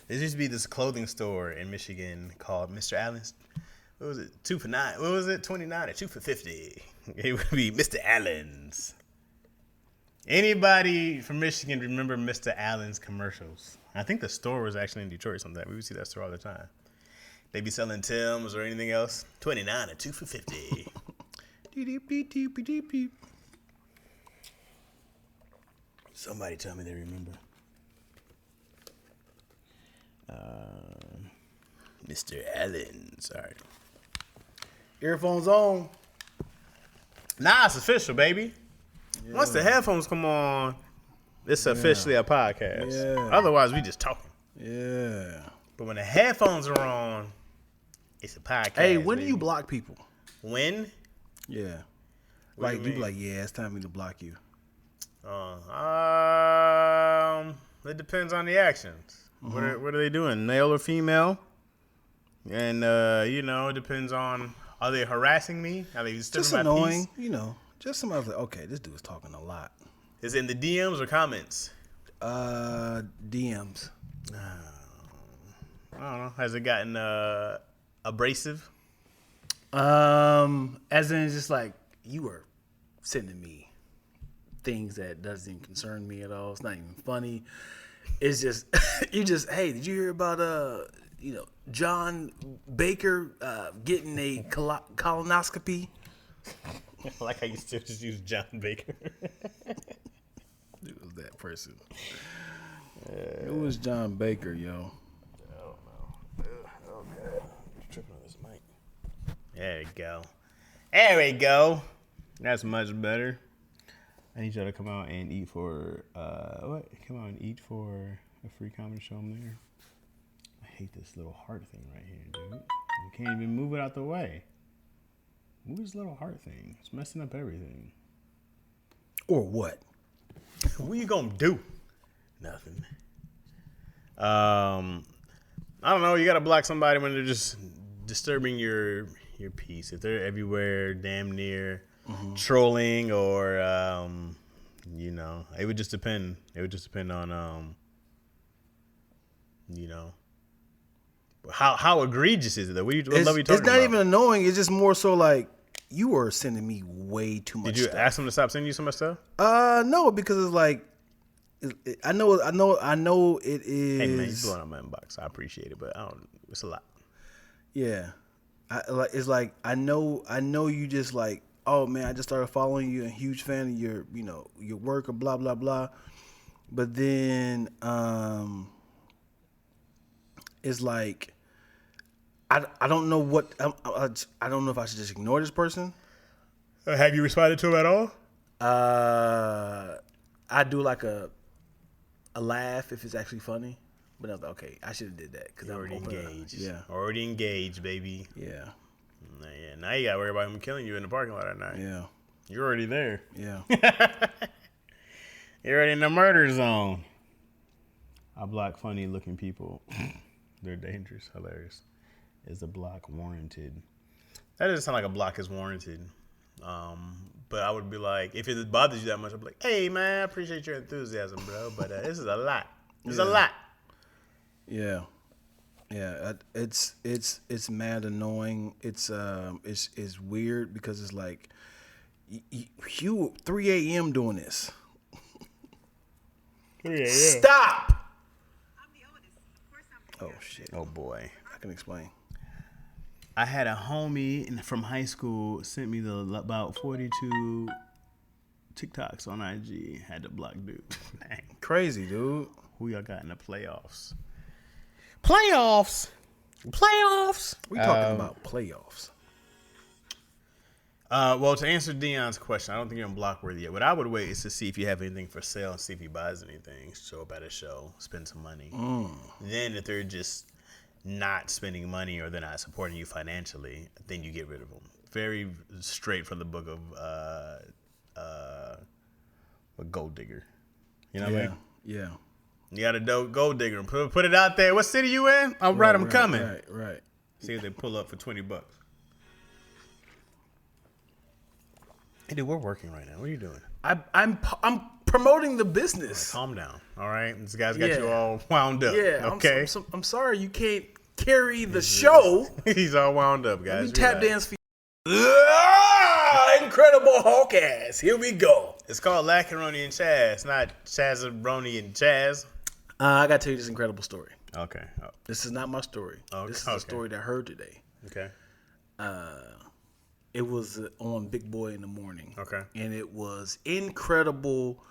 There used to be this clothing store in Michigan called Mr. Allen's. What was it? 2 for 9. What was it? 29 or 2 for 50. It would be Mr. Allen's. Anybody from Michigan remember Mr. Allen's commercials? I think the store was actually in Detroit or something. We would see that store all the time. They'd be selling Tim's or anything else. 29 or 2 for 50. Somebody tell me they remember. Mr. Allen's. All right. Earphones on. Nah, it's official, baby. Yeah. Once the headphones come on, it's officially a podcast. Yeah. Otherwise, we just talking. Yeah. But when the headphones are on, it's a podcast. Hey, when baby. do you block people? When? Yeah. What like, do you be like, yeah, it's time for me to block you. It depends on the actions. Mm-hmm. What are they doing? Male or female? And, it depends on, are they harassing me? Are they just annoying? Peace? Just somebody's like, okay, this dude is talking a lot. Is it in the DMs or comments? DMs. I don't know. Has it gotten abrasive? As in, it's just like, you are sending me things that doesn't concern me at all. It's not even funny. It's just, hey, did you hear about, John Baker getting a colonoscopy? Like I used to just use John Baker. It was that person. It was John Baker, yo. I don't know. Okay. I'm tripping on this mic. There we go. There we go. That's much better. I need y'all to come out and eat for what? Come out and eat for a free comedy show I'm there. I hate this little heart thing right here, dude. You can't even move it out the way. Move this little heart thing. It's messing up everything. Or what? What you gonna do? Nothing. I don't know. You gotta block somebody when they're just disturbing your peace. If they're everywhere, damn near trolling, or it would just depend. It would just depend on how egregious is it though? What love you talking about? It's not even annoying. It's just more so like, you are sending me way too much. Did you stuff. ask them to stop sending you so much stuff? No, because it's like, I know it is. Hey man, you blowing up my inbox. I appreciate it, but it's a lot. Yeah, it's like I know you just like, oh man, I just started following you, and huge fan of your work or blah blah blah, but then it's like, I don't know what I don't know if I should just ignore this person. Have you responded to him at all? I do like a laugh if it's actually funny, but I was like, okay, I should have did that because I'm already engaged. Yeah, already engaged, baby. Yeah. Yeah. Now you gotta worry about him killing you in the parking lot at night. Yeah. You're already there. Yeah. You're already in the murder zone. I block funny looking people. They're dangerous, hilarious. Is the block warranted? That doesn't sound like a block is warranted. But I would be like, if it bothers you that much, I'd be like, hey man, I appreciate your enthusiasm, bro, but this is a lot. It's a lot. Yeah. Yeah, it's mad annoying. It's weird because it's like, you 3 a.m. doing this. 3 a.m. Stop. I'm the oldest. Of course I'm. Oh shit. Oh boy. I can explain. I had a homie from high school sent me about 42 TikToks on IG. Had to block dude. Dang. Crazy, dude. Who y'all got in the playoffs? Playoffs. We talking about playoffs. Well, to answer Dion's question, I don't think you're on block worthy yet. What I would wait is to see if you have anything for sale and see if he buys anything. Show up at a show, spend some money. Then if they're just not spending money or they're not supporting you financially, then you get rid of them. Very straight from the book of a gold digger. You know what I mean? Yeah. You got a gold digger. Put it out there. What city you in? I'm I'm coming. Right. See if they pull up for $20. Hey, dude, we're working right now. What are you doing? I'm promoting the business. Calm down. All right. This guy's got you all wound up. Yeah. Okay. I'm sorry you can't carry the show. He's all wound up, guys. Let me tap dance for you. Incredible Hulk ass. Here we go. It's called Lackaroni and Chaz, not Chazaroni and Chaz. I got to tell you this incredible story. Okay. Oh. This is not my story. This is a story that I heard today. Okay. It was on Big Boy in the Morning. Okay. And it was incredible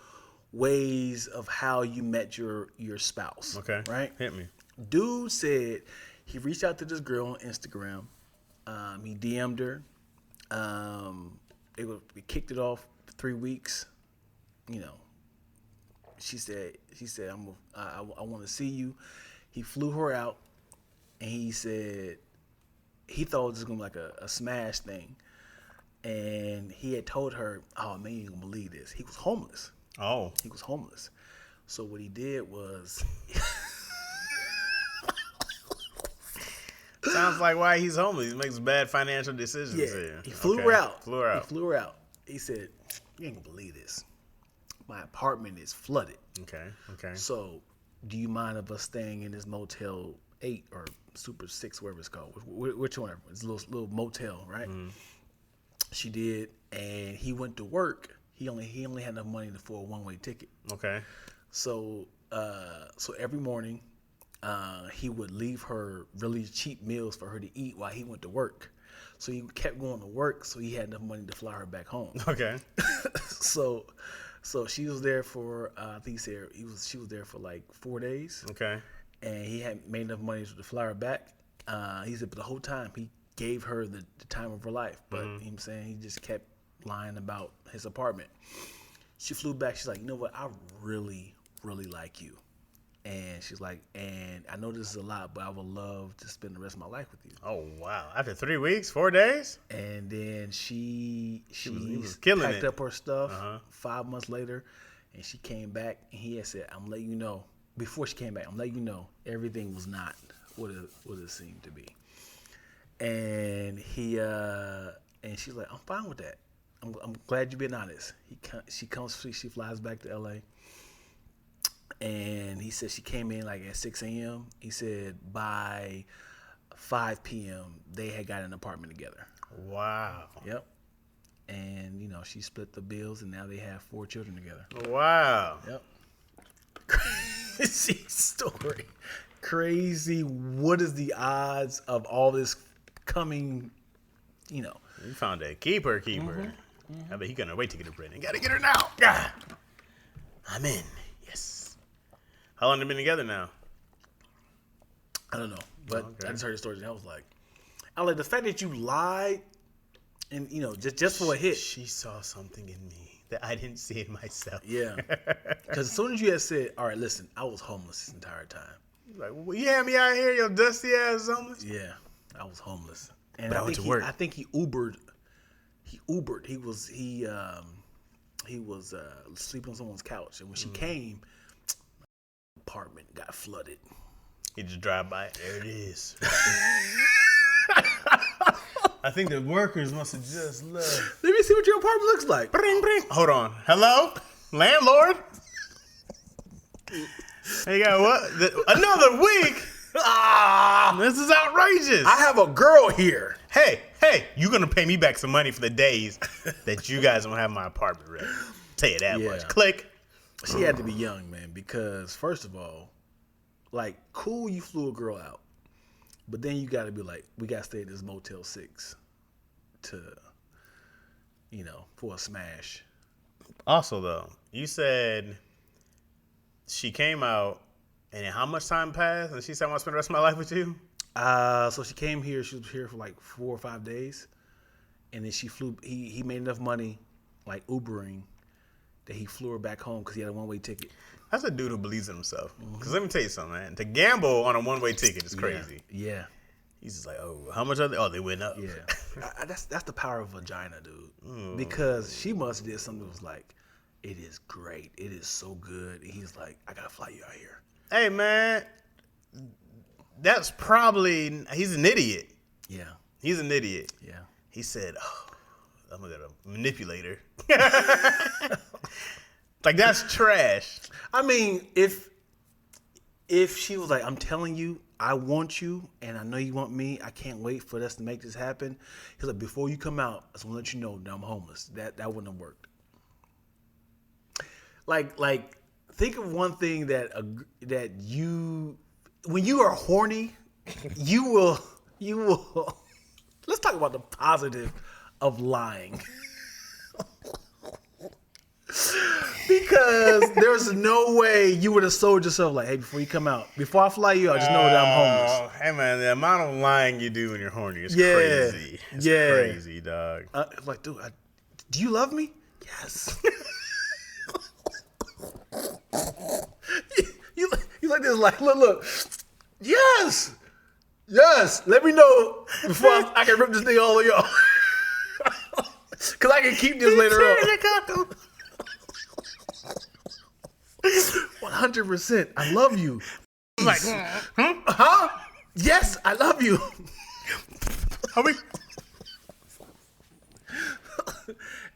ways of how you met your spouse. Okay. Right? Hit me. Dude said he reached out to this girl on Instagram. He DM'd her. We kicked it off for 3 weeks. You know, she said I want to see you. He flew her out, and he said he thought it was gonna be like a smash thing, and he had told her, "Oh man, you ain't gonna believe this. He was homeless. Oh, he was homeless. So what he did was." Sounds like why he's homeless. He makes bad financial decisions. Yeah, he flew her out. He flew her out. He said, "You ain't gonna believe this. My apartment is flooded. Okay. So, do you mind of us staying in this Motel 8 or Super 6, whatever it's called? Which one? It's a little motel, right?" Mm. She did, and he went to work. He only had enough money for a one-way ticket. Okay. So every morning, he would leave her really cheap meals for her to eat while he went to work. So he kept going to work, so he had enough money to fly her back home. Okay. So she was there for I think she was there for like 4 days. Okay. And he had made enough money to fly her back. He said, but the whole time he gave her the time of her life. But you know what I'm saying, he just kept lying about his apartment. She flew back. She's like, you know what? I really, really like you. And she's like, and I know this is a lot, but I would love to spend the rest of my life with you. Oh, wow. After 3 weeks, 4 days? And then she was packed up her stuff 5 months later, and she came back, and he had said, I'm letting you know, before she came back, I'm letting you know everything was not what it seemed to be. And and she's like, I'm fine with that. I'm glad you're being honest. She flies back to LA. And he said she came in like at 6 a.m. He said by 5 p.m. they had got an apartment together. Wow. Yep. And, you know, she split the bills, and now they have 4 children together. Wow. Yep. Crazy story. Crazy. What is the odds of all this coming, you know? You found a keeper. Mm-hmm. I bet he gonna wait to get her pregnant. Gotta get her now. God. I'm in. Yes. How long have they been together now? I don't know, but I just heard the story and I was like, the fact that you lied, and you know, just for a hit. She saw something in me that I didn't see in myself. Yeah, because as soon as you had said, "All right, listen, I was homeless this entire time," like, well, you had me out here, your dusty ass homeless. Yeah, I was homeless, and but I went to work. I think he Ubered. He was sleeping on someone's couch, and when she came, apartment got flooded. He just drive by. There it is. I think the workers must have just left. Let me see what your apartment looks like. Bring. Hold on. Hello, landlord. Hey, got what? Another week? This is outrageous. I have a girl here. Hey, you gonna pay me back some money for the days that you guys don't have my apartment ready? Tell you that much. Click. She had to be young, man, because first of all, like, cool, you flew a girl out, but then you got to be like, we got to stay at this Motel 6 to, you know, for a smash. Also, though, you said she came out, and how much time passed, and she said, I want to spend the rest of my life with you? So she came here. She was here for like 4 or 5 days, and then she flew. He made enough money, like Ubering, that he flew her back home because he had a one-way ticket. That's a dude who believes in himself. Because let me tell you something, man. To gamble on a one-way ticket is crazy. Yeah. He's just like, oh, how much are they? Oh, they went up. Yeah. That's the power of vagina, dude. Because she must have did something that was like, it is great. It is so good. And he's like, I got to fly you out here. Hey, man. That's probably, he's an idiot. Yeah. He's an idiot. Yeah. He said, oh, I'm going to manipulate her. Like, that's trash. I mean, if she was like, I'm telling you, I want you, and I know you want me. I can't wait for us to make this happen. He's like, before you come out, I just want to let you know that I'm homeless. That wouldn't have worked. Like, think of one thing that you, when you are horny, you will. Let's talk about the positive of lying. Because there's no way you would have sold yourself like, hey, before you come out, before I fly you out, just know that I'm homeless. Hey, man, the amount of lying you do when you're horny is crazy. It's crazy, dog. Like, dude, do you love me? Yes. you like this, like, look. Yes. Let me know before I can rip this thing all of y'all. Because I can keep this later on. 100%. I love you. Like, huh? Yes, I love you.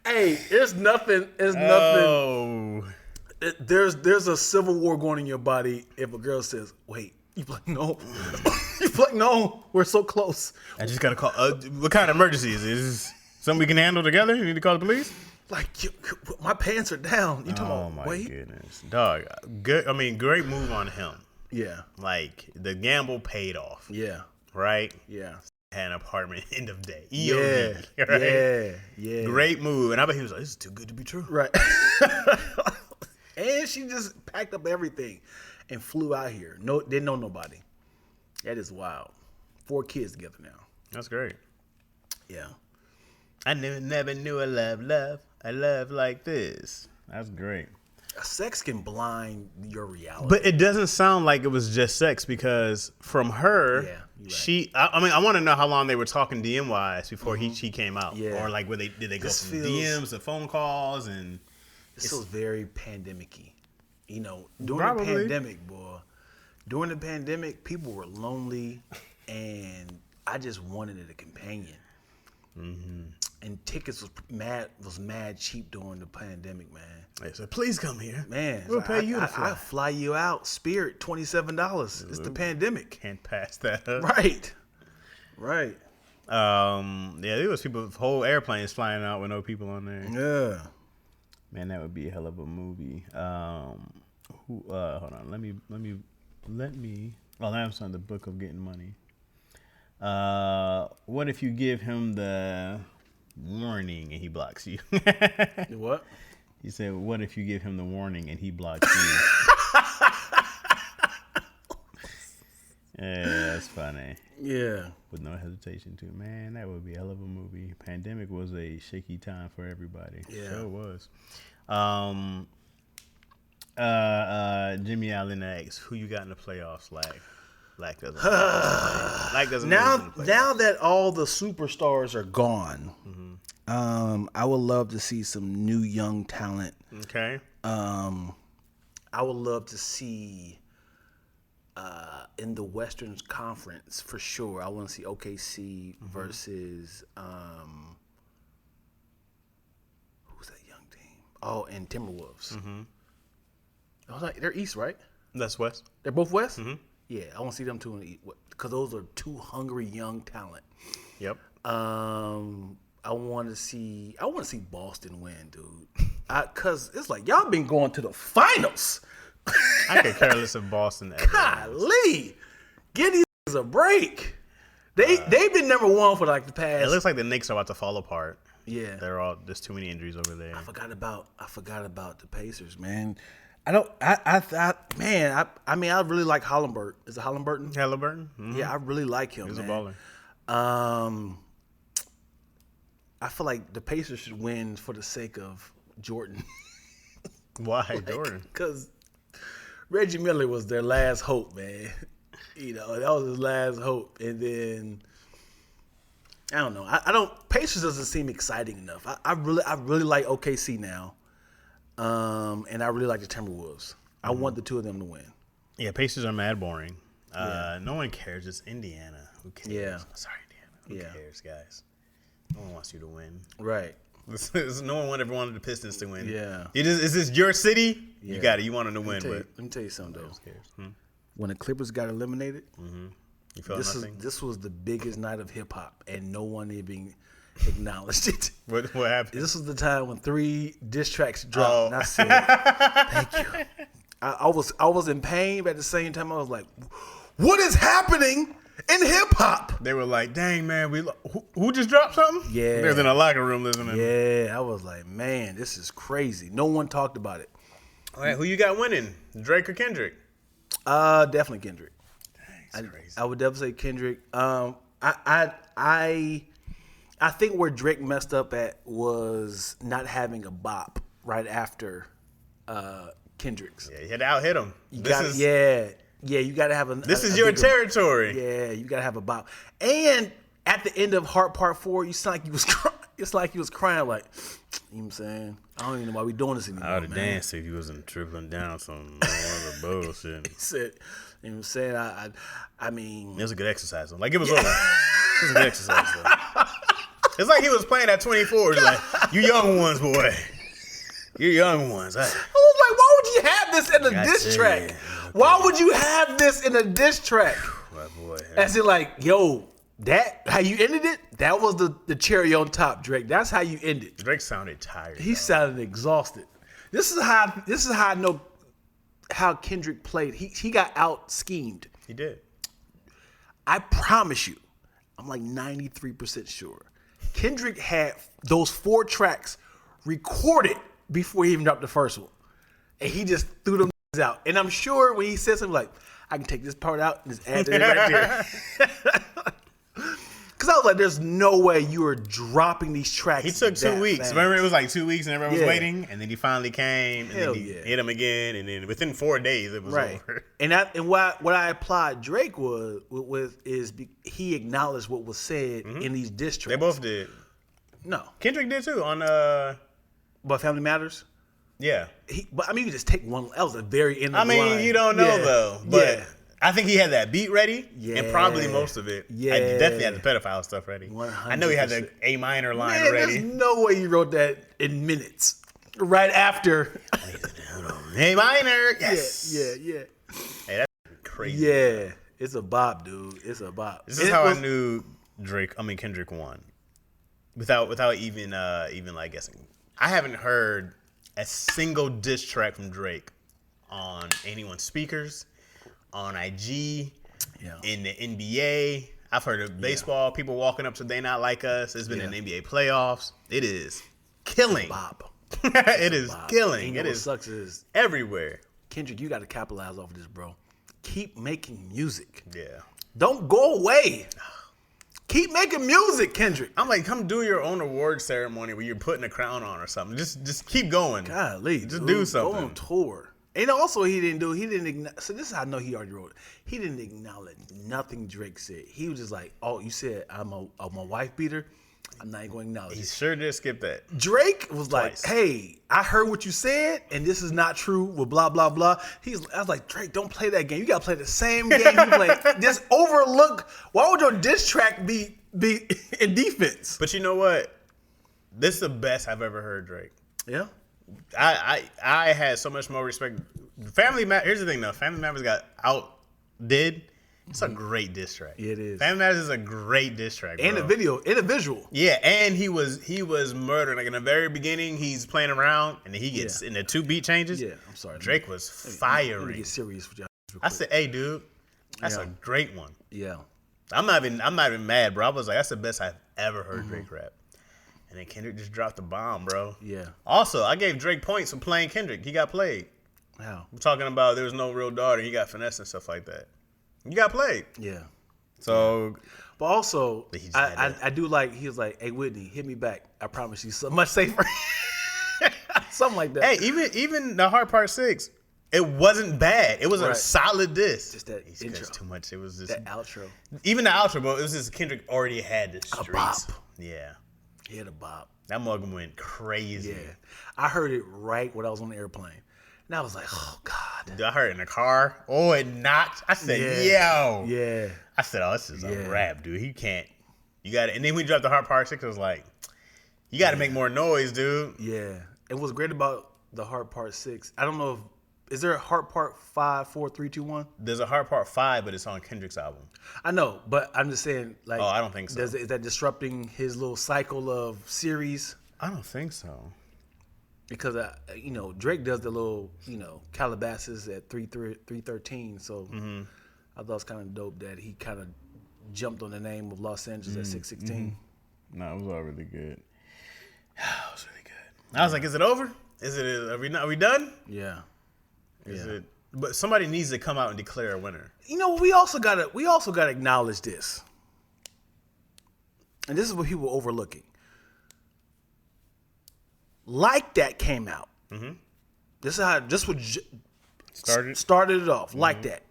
Hey, it's nothing. Oh. There's a civil war going in your body if a girl says, wait. You be like, no. You be like, no. We're so close. I just got to call. What kind of emergency is this? Something we can handle together? You need to call the police? Like, my pants are down. You talking Oh, about, my wait? goodness. Dog, good. I mean, great move on him. Yeah. Like, the gamble paid off. Yeah. Right? Yeah. Had an apartment, end of day. Yeah. EOD, right? Yeah. Great move. And I bet he was like, this is too good to be true. Right. And she just packed up everything and flew out here. No, didn't know nobody. That is wild. 4 kids together now. That's great. Yeah. I never knew a love like this. That's great. Sex can blind your reality. But it doesn't sound like it was just sex because from her, right. I want to know how long they were talking DM wise before she came out. Yeah. Or like did they go from DMs to phone calls and this feels very pandemic-y. You know, during the pandemic, boy. During the pandemic, people were lonely and I just wanted a companion. Mm-hmm. And tickets was mad cheap during the pandemic, man. They said, please come here. Man, we'll pay you to fly. I'll fly you out. Spirit, $27. It's the pandemic. Can't pass that up. Right. Yeah, there was people, whole airplanes flying out with no people on there. Yeah. Man, that would be a hell of a movie. Hold on. Let me. Oh, that's on the Book of Getting Money. What if you give him the warning and he blocks you? What? He said, what if you give him the warning and he blocks you? Yeah, that's funny. Yeah. With no hesitation too. Man, that would be a hell of a movie. Pandemic was a shaky time for everybody. Yeah. Sure was. Jimmy Allen asks, who you got in the playoffs? Like doesn't now that all the superstars are gone, I would love to see some new young talent. Okay. I would love to see in the Western Conference for sure. I want to see OKC versus who's that young team? Oh, and Timberwolves. I was like, they're East, right? That's West. They're both West. Yeah, I want to see them two in the East because those are two hungry young talent. Yep. I want to see Boston win, dude. Cause it's like y'all been going to the finals. I could care less if Boston ever. Golly, give these a break. They've been number one for like the past. It looks like the Knicks are about to fall apart. Yeah, there's too many injuries over there. I forgot about the Pacers, man. I mean, I really like Halliburton. Is it Halliburton? Halliburton? Mm-hmm. Yeah, I really like him. He's man. a baller. I feel like the Pacers should win for the sake of Jordan. Why Jordan? Because Reggie Miller was their last hope, man. You know, that was his last hope. And then I don't know. Pacers doesn't seem exciting enough. I really like OKC now. And I really like the Timberwolves. I want the two of them to win. Yeah, Pacers are mad boring. No one cares. It's Indiana. Who cares? Yeah. Sorry, Indiana. Who cares, guys? No one wants you to win. Right. No one ever wanted the Pistons to win. Yeah. Is this your city? Yeah. You got it. You want them to win, but Let me tell you something though. Hmm? When the Clippers got eliminated, You felt nothing. this was the biggest night of hip hop, and no one even acknowledged it. What happened? This was the time when 3 diss tracks dropped, Oh. and I said, "Thank you." I was in pain, but at the same time, I was like, "What is happening in hip hop?" They were like, "Dang man, who just dropped something?" Yeah. They was in a locker room listening. Yeah, I was like, "Man, this is crazy." No one talked about it. All right, who you got winning? Drake or Kendrick? Definitely Kendrick. That's crazy. I would definitely say Kendrick. I think where Drake messed up at was not having a bop right after Kendrick's. Yeah, you had to out hit him. You got you got to have a. This is a your bigger- territory. Yeah, you got to have a bop. And at the end of Heart Part 4, you sound like you was crying. It's like he was crying, like, you know what I'm saying? I don't even know why we doing this anymore. I would have man. danced if you wasn't tripling down some other bullshit. He said, you know what I'm saying? I mean, It was a good exercise. Like, it was over. It was a good exercise, though. It's like he was playing at 24. He's like, you young ones, boy. You young ones. I was like, why would you have this in a I diss tell track? you. Why would you have this in a diss track? My boy. As in, like, yo, that how you ended it? That was the cherry on top, Drake. That's how you ended. Drake sounded tired. He though. sounded exhausted. This is how I know how Kendrick played. He got out schemed. He did. I promise you, I'm like 93% sure. Kendrick had those 4 tracks recorded before he even dropped the first one. And he just threw them out. And I'm sure when he said something like, I can take this part out and just add that right there. Because I was like, there's no way you are dropping these tracks. He took 2 weeks. fast. Remember, it was like 2 weeks and everyone was Yeah. waiting. And then he finally came. And Hell then he yeah. hit him again. And then within 4 days, it was Right. over. And what I applied Drake is he acknowledged what was said in these diss tracks. They both did. No. Kendrick did too on But Family Matters? yeah. But I mean, you could just take one. That was the very end of I the mean, line. you don't know Yeah. though. But Yeah. I think he had that beat ready and probably Yeah. most of it. Yeah. I definitely had the pedophile stuff ready. 100%. I know he had the A minor line Man, ready. there's no way you wrote that in minutes. Right after. A minor. Yes. Yeah. Hey, that's crazy. Yeah. It's a bop, dude. It's a bop. This is how I knew Kendrick won. Without even like guessing. I haven't heard a single diss track from Drake on anyone's speakers, on IG, in the NBA. I've heard of baseball, people walking up to They Not Like Us. It's been in NBA playoffs. It is killing. Bop. It is Bop. killing. And you It know what is sucks is, everywhere. Kendrick, you got to capitalize off of this, bro. Keep making music. Yeah. Don't go away. Keep making music, Kendrick. I'm like, come do your own award ceremony where you're putting a crown on or something. Just keep going. Golly, Just dude, do Go something. on tour. And also, so this is how I know he already wrote it. He didn't acknowledge nothing Drake said. He was just like, oh, you said I'm a wife beater? I'm not even going to acknowledge He it. sure did skip that. Drake was Twice. like, hey, I heard what you said, and this is not true with blah, blah, blah. I was like, Drake, don't play that game. You got to play the same game you play. Just overlook. Why would your diss track be in defense? But you know what? This is the best I've ever heard Drake. Yeah. I had so much more respect. Here's the thing though. Family Matters got outdid. It's a great diss track. Yeah, it is. Family Matters is a great diss track, And bro. a video, and a visual. Yeah, and he was murdered. Like in the very beginning, he's playing around, and then he gets in the 2 beat changes. Yeah, I'm sorry. Drake was Let me firing. get serious with y'all. real I quick. said, "Hey, dude, that's Yeah. a great one." Yeah. I'm not even mad, bro. I was like, "That's the best I've ever heard Mm-hmm. Drake rap." And then Kendrick just dropped the bomb, bro. Yeah. Also, I gave Drake points for playing Kendrick. He got played. How? We're talking about there was no real daughter. He got finesse and stuff like that. He got played. Yeah. So But also, But he just had that. I do like, he was like, hey, Whitney, hit me back. I promise you something much safer. Something like that. hey, even the Hard Part 6, it wasn't bad. It was a Right. solid diss. Just that He's intro. too much. It was just That outro. even the outro, bro. It was just Kendrick already had the A streets. bop. Yeah, He had a bop. that mug went crazy. Yeah. I heard it right when I was on the airplane. And I was like, oh, God. Dude, I heard it in the car. Oh, it knocked. I said, Yeah. yo. Yeah. I said, oh, this is Yeah. a rap, dude. You can't. You got it. And then we dropped the Hard Part 6. I was like, You got to make more noise, dude. Yeah. And what's great about the Heart Part 6, I don't know if, is there a Heart Part 5, 4, 3, 2, 1? There's a Heart Part 5, but it's on Kendrick's album. I know, but I'm just saying, like, Oh, I don't think so. Is that disrupting his little cycle of series? I don't think so. Because, Drake does the little, Calabasas at 313. So I thought it was kind of dope that he kind of jumped on the name of Los Angeles at 616. No, it was all really good. It was really good. I was like, is it over? Are we done? Yeah. Is it? But somebody needs to come out and declare a winner. We also gotta acknowledge this. And this is what people are overlooking. Like That came out. Mm-hmm. This started it off. Like That,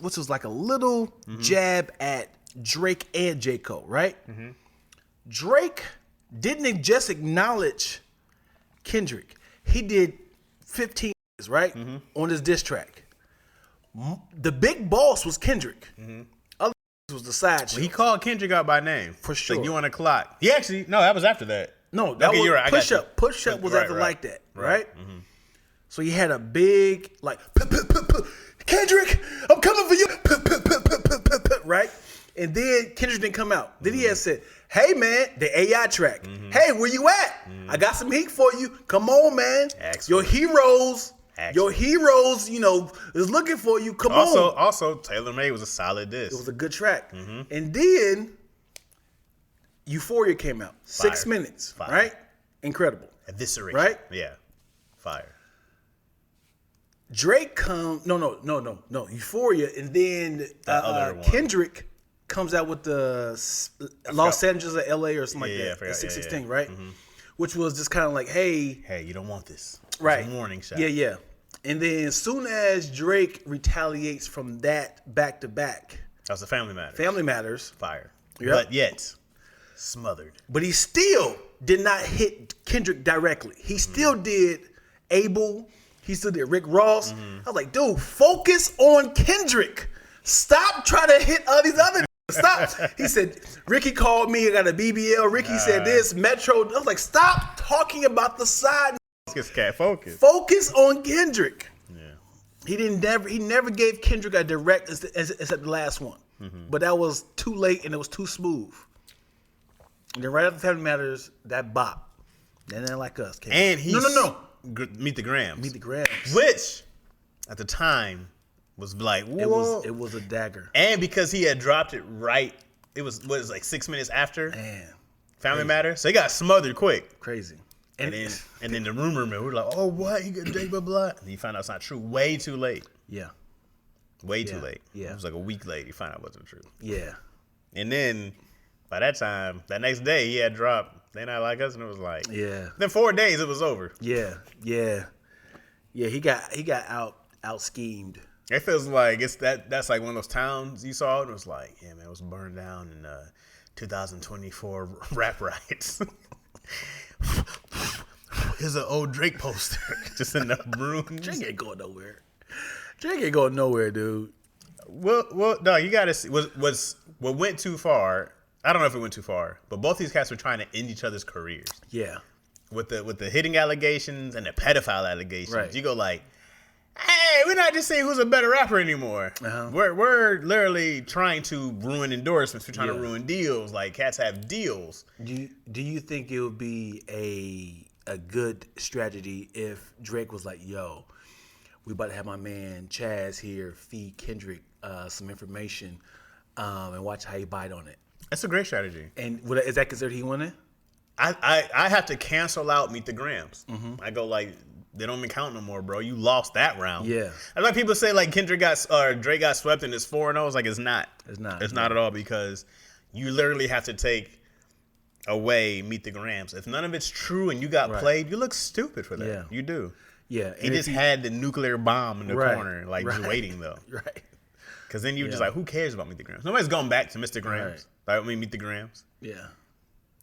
which was like a little jab at Drake and J. Cole, right? Mm-hmm. Drake didn't just acknowledge Kendrick. He did 15 right on his diss track. The big boss was Kendrick. Other was the side show. He called Kendrick out by name for sure. Like, you on the clock? He actually that was after that. No, that was you're right. Push Up. Push Up was after Like That, right? Mm-hmm. So he had a big Kendrick, I'm coming for you, right? And then Kendrick didn't come out. Then he had said, hey man, the AI track. Hey, where you at? I got some heat for you. Come on, man. Your heroes, is looking for you. Come on. Also, Taylor Made was a solid diss. It was a good track. And then Euphoria came out. Fire. 6 minutes, Fire. right? Incredible. Evisceration. Right? Yeah. Fire. Drake no, Euphoria, and then Kendrick comes out with the Los Angeles or LA or something like that. I forgot. 616, right? Which was just kind of like, hey, you don't want this. Right. It's a warning shot. Yeah. And then as soon as Drake retaliates from that back to back, That's a Family Matters. Family Matters. Fire. Yep. But yet, smothered. But he still did not hit Kendrick directly. He still did Abel. He still did Rick Ross. I was like, dude, focus on Kendrick. Stop trying to hit all these other Stop. He said, Ricky called me. I got a BBL. Ricky said this. Metro. I was like, stop talking about the side. Focus, cat. Focus. Focus on Kendrick. Yeah. He never gave Kendrick a direct except the last one. But that was too late and it was too smooth. And then right after Family Matters, that bop. And then Like Us came. And he's No. Meet the Grams. Meet the Grams. Which, at the time, was like, whoa. It was a dagger. And because he had dropped it right, it was like 6 minutes after Family Matters. So he got smothered quick. Crazy. And then the rumor mill, we were like, oh, what? He got Drake, blah, blah. And you found out it's not true. Way too late. Yeah. Way too late. Yeah. It was like a week late. You found out it wasn't true. Yeah. And then by that time, that next day, he had dropped They Not Like Us, and it was like, Then 4 days, it was over. Yeah. He got out schemed. It feels like that's like one of those towns you saw, and it was like, yeah, man, it was burned down in 2024 rap riots. Here's an old Drake poster, just in the rooms. Drake ain't going nowhere, dude. Well, no, you gotta see. What went too far? I don't know if it went too far, but both these cats were trying to end each other's careers. Yeah. With the hitting allegations and the pedophile allegations, right. You go like, hey, we're not just saying who's a better rapper anymore. Uh-huh. We're literally trying to ruin endorsements. We're trying to ruin deals. Like, cats have deals. Do you think it would be a good strategy if Drake was like, yo, we about to have my man Chaz here feed Kendrick some information and watch how he bite on it? That's a great strategy. And is that considered he winning? I have to cancel out Meet the Grams. Mm-hmm. I go like, they don't even count no more, bro. You lost that round. Yeah. I like people say like Drake got swept and it's 4-0. It's like it's not. It's not at all, because you literally have to take away Meet the Grams. If none of it's true and you got played, you look stupid for that. Yeah. You do. Yeah. He just had the nuclear bomb in the corner, like just waiting though. Right. Because then you're just like, who cares about Meet the Grams? Nobody's going back to Mr. Grams. Right. Meet the Grams. Yeah.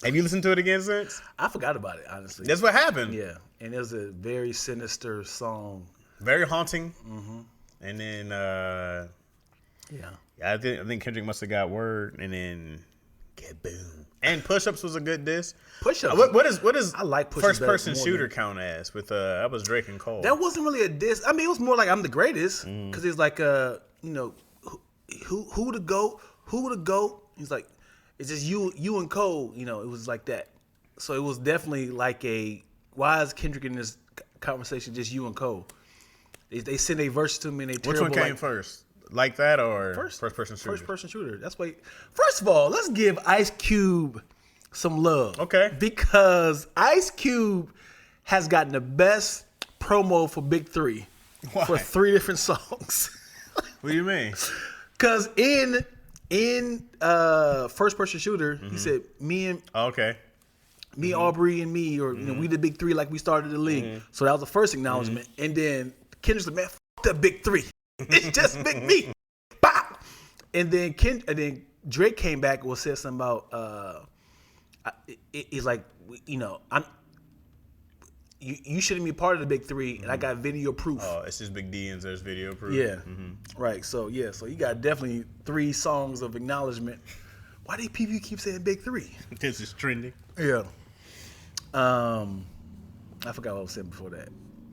Have you listened to it again since? I forgot about it, honestly. That's what happened. Yeah. And it was a very sinister song. Very haunting. Mm-hmm. And then, I think Kendrick must have got word, and then Kaboom. And Push-Ups was a good diss. Push-Ups. What is I like Push-Ups first person more shooter than- count as with that was Drake and Cole. That wasn't really a diss. I mean, it was more like I'm the greatest because it's like who to go. He's like, it's just you and Cole. You know, it was like that. So it was definitely like why is Kendrick in this conversation just you and Cole? They send a verse to me and they Which one came first? Like that or first person shooter? First person shooter. That's why. First of all, let's give Ice Cube some love. Okay. Because Ice Cube has gotten the best promo for Big 3 for 3 different songs. What do you mean? Because in first person shooter, he said me, Aubrey, and me, or we the Big 3 like we started the league. So that was the first acknowledgement. And then Kendrick's like, man, f*** that Big 3. It's just Big Me. Bop. And then Drake came back and said something about he's like, you shouldn't be part of the Big 3, and I got video proof. Oh, it's just Big D and there's video proof. Yeah, right. So so you got definitely 3 songs of acknowledgement. Why do people keep saying Big 3? This is trending. Yeah. I forgot what I was saying before that.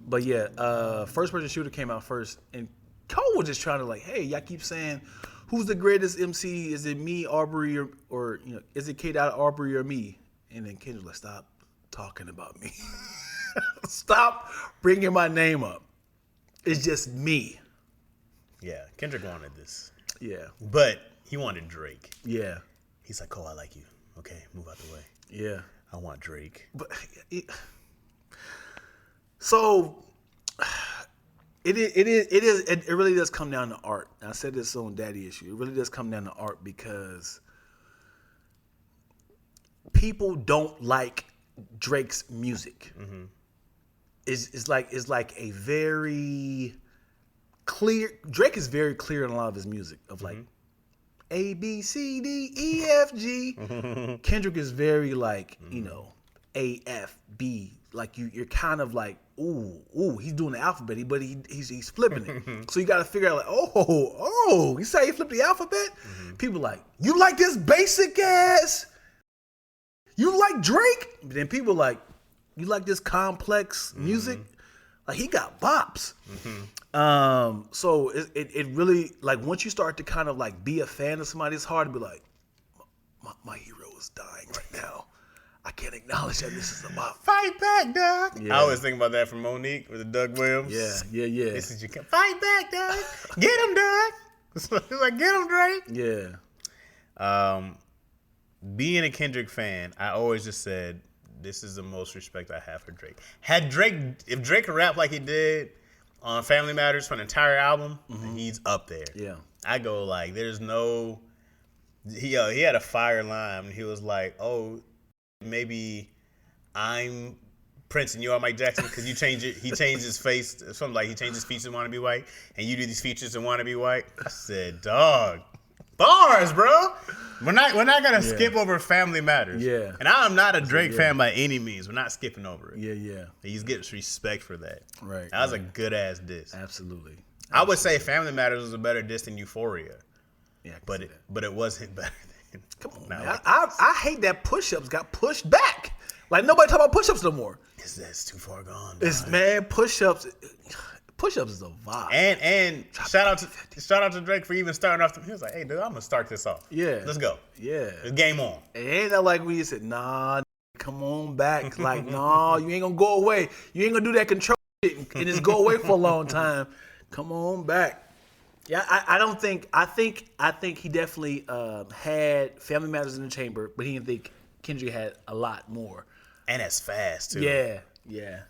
But yeah, first person shooter came out first, and Cole was just trying to like, hey, y'all keep saying who's the greatest MC? Is it me, Aubrey, or is it K. Aubrey or me? And then Kendrick like, stop talking about me. Stop bringing my name up. It's just me. Yeah, Kendrick wanted this. Yeah. But he wanted Drake. Yeah. He's like, Cole, I like you. Okay, move out the way. Yeah. I want Drake. But so it really does come down to art. I said this on Daddy Issue. It really does come down to art because people don't like Drake's music. Mm-hmm. It's like a very clear. Drake is very clear in a lot of his music of like A B C D E F G. Kendrick is very like A F B. Like you're kind of like ooh he's doing the alphabet, but he's flipping it. So you got to figure out like oh you say he flipped the alphabet. People like you like this basic ass. You like Drake, but then people like you like this complex music. Like he got bops. So it really like once you start to kind of like be a fan of somebody, it's hard to be like my hero is dying right now. I can't acknowledge that this is about fight back, Doug. Yeah. I always think about that from Monique with the Doug Williams. Yeah. This is you can fight back, Doug. Get him, Doug. It's like get him, Drake. Yeah. Being a Kendrick fan, I always just said this is the most respect I have for Drake. If Drake could rap like he did on Family Matters for an entire album, he's up there. Yeah. I go like, there's no. He had a fire line. He was like, oh, maybe I'm Prince and you are Mike Jackson because you change it. He changed his face. Something like he changed his features and want to be white, and you do these features and want to be white. I said, dog. Bars, bro. We're not gonna skip over Family Matters. Yeah. And I'm not a Drake fan by any means. We're not skipping over it. Yeah. He gets respect for that. Right. That was a good ass diss. Absolutely. I would say Family Matters was a better diss than Euphoria. Yeah. But it wasn't better than. Come on, man. I hate that Push-Ups got pushed back. Like nobody talk about Push-Ups no more. That's too far gone. It's man, Push-Ups is a vibe. And shout out to Drake for even starting off. He was like, "Hey, dude, I'm gonna start this off. Yeah, let's go. Yeah, it's game on." It ain't that like when you said, "Nah, come on back." Like, nah, you ain't gonna go away. You ain't gonna do that control shit and just go away for a long time. Come on back. Yeah, I think he definitely had Family Matters in the chamber, but he didn't think Kendrick had a lot more. And as fast too. Yeah.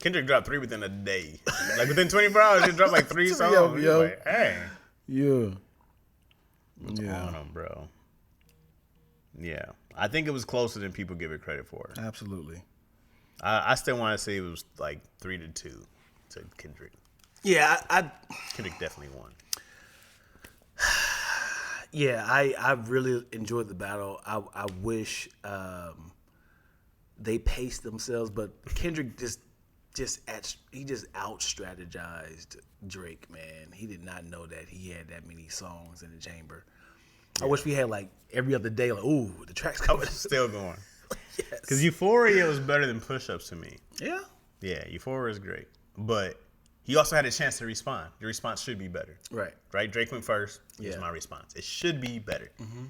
Kendrick dropped 3 within a day. Like within 24 hours, he dropped like 3 songs. Yo. Like, hey. Yeah. What's going on, bro? Yeah. I think it was closer than people give it credit for. Absolutely. I still want to say it was like 3-2 to Kendrick. Yeah, Kendrick definitely won. Yeah, I really enjoyed the battle. I wish they paced themselves, but Kendrick just out strategized Drake, man. He did not know that he had that many songs in the chamber. I wish we had like every other day, like, ooh, the track's coming. Still going. Yes. Because Euphoria was better than Push Ups to me. Yeah. Yeah, Euphoria is great. But he also had a chance to respond. The response should be better. Right. Right? Drake went first. Yeah. Here's my response. It should be better. Mm-hmm.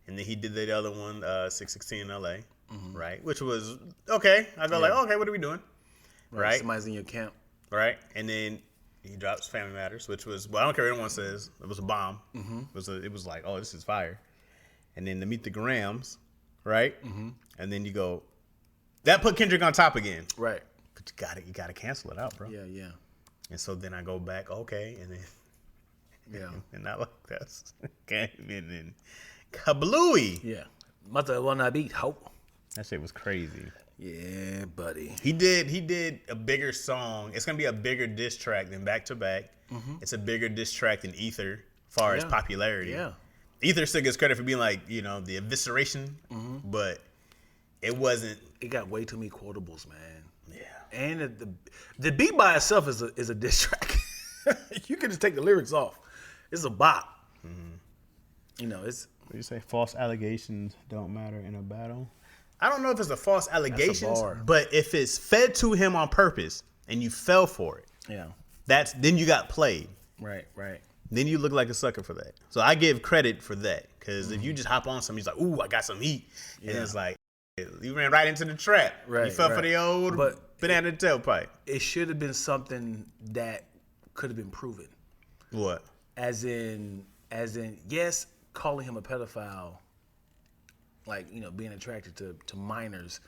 And then he did the other one, 616 in LA. Mm-hmm. Right? Which was, okay. I go like, okay, what are we doing? Right? Somebody's in your camp. Right? And then he drops Family Matters, which was, well, I don't care what anyone says. It was a bomb. Mm-hmm. It was like, oh, this is fire. And then to Meet the Grams, right? Mm-hmm. And then you go, that put Kendrick on top again. Right. But you gotta cancel it out, bro. Yeah, yeah. And so then I go back, okay, and then and I like that's okay, and then kablooey. Yeah. Mother wanna beat hope. That shit was crazy. Yeah, buddy. He did a bigger song. It's gonna be a bigger diss track than Back to Back. It's a bigger diss track than Ether, as far as popularity. Yeah. Ether still gets credit for being like, the evisceration, but it wasn't. It got way too many quotables, man. Yeah. And the beat by itself is a diss track. You can just take the lyrics off. It's a bop. Mm-hmm. It's. What do you say? False allegations don't matter in a battle. I don't know if it's a false allegations, but if it's fed to him on purpose and you fell for it, then you got played. Right. Then you look like a sucker for that. So I give credit for that, because if you just hop on something, he's like, "Ooh, I got some heat," and it's like you ran right into the trap. Right, you fell for the old banana tailpipe. It should have been something that could have been proven. What? As in, yes, calling him a pedophile, like, being attracted to minors,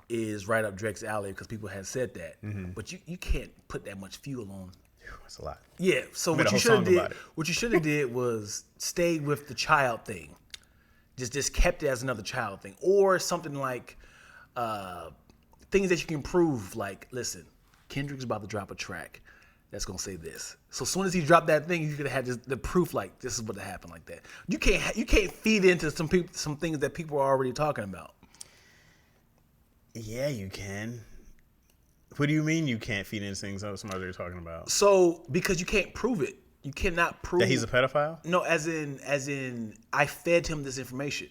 is right up Drake's alley, because people had said that. Mm-hmm. But you can't put that much fuel on. That's a lot. Yeah. So what you should have did was stayed with the child thing. Just kept it as another child thing, or something like things that you can prove. Like, listen, Kendrick's about to drop a track that's gonna say this. So as soon as he dropped that thing, you could have had the proof. Like, this is what happened. Like that. You can't feed into some things that people are already talking about. Yeah, you can. What do you mean you can't feed into things that somebody are talking about? So because you can't prove it. You cannot prove that he's a pedophile? No, as in I fed him this information.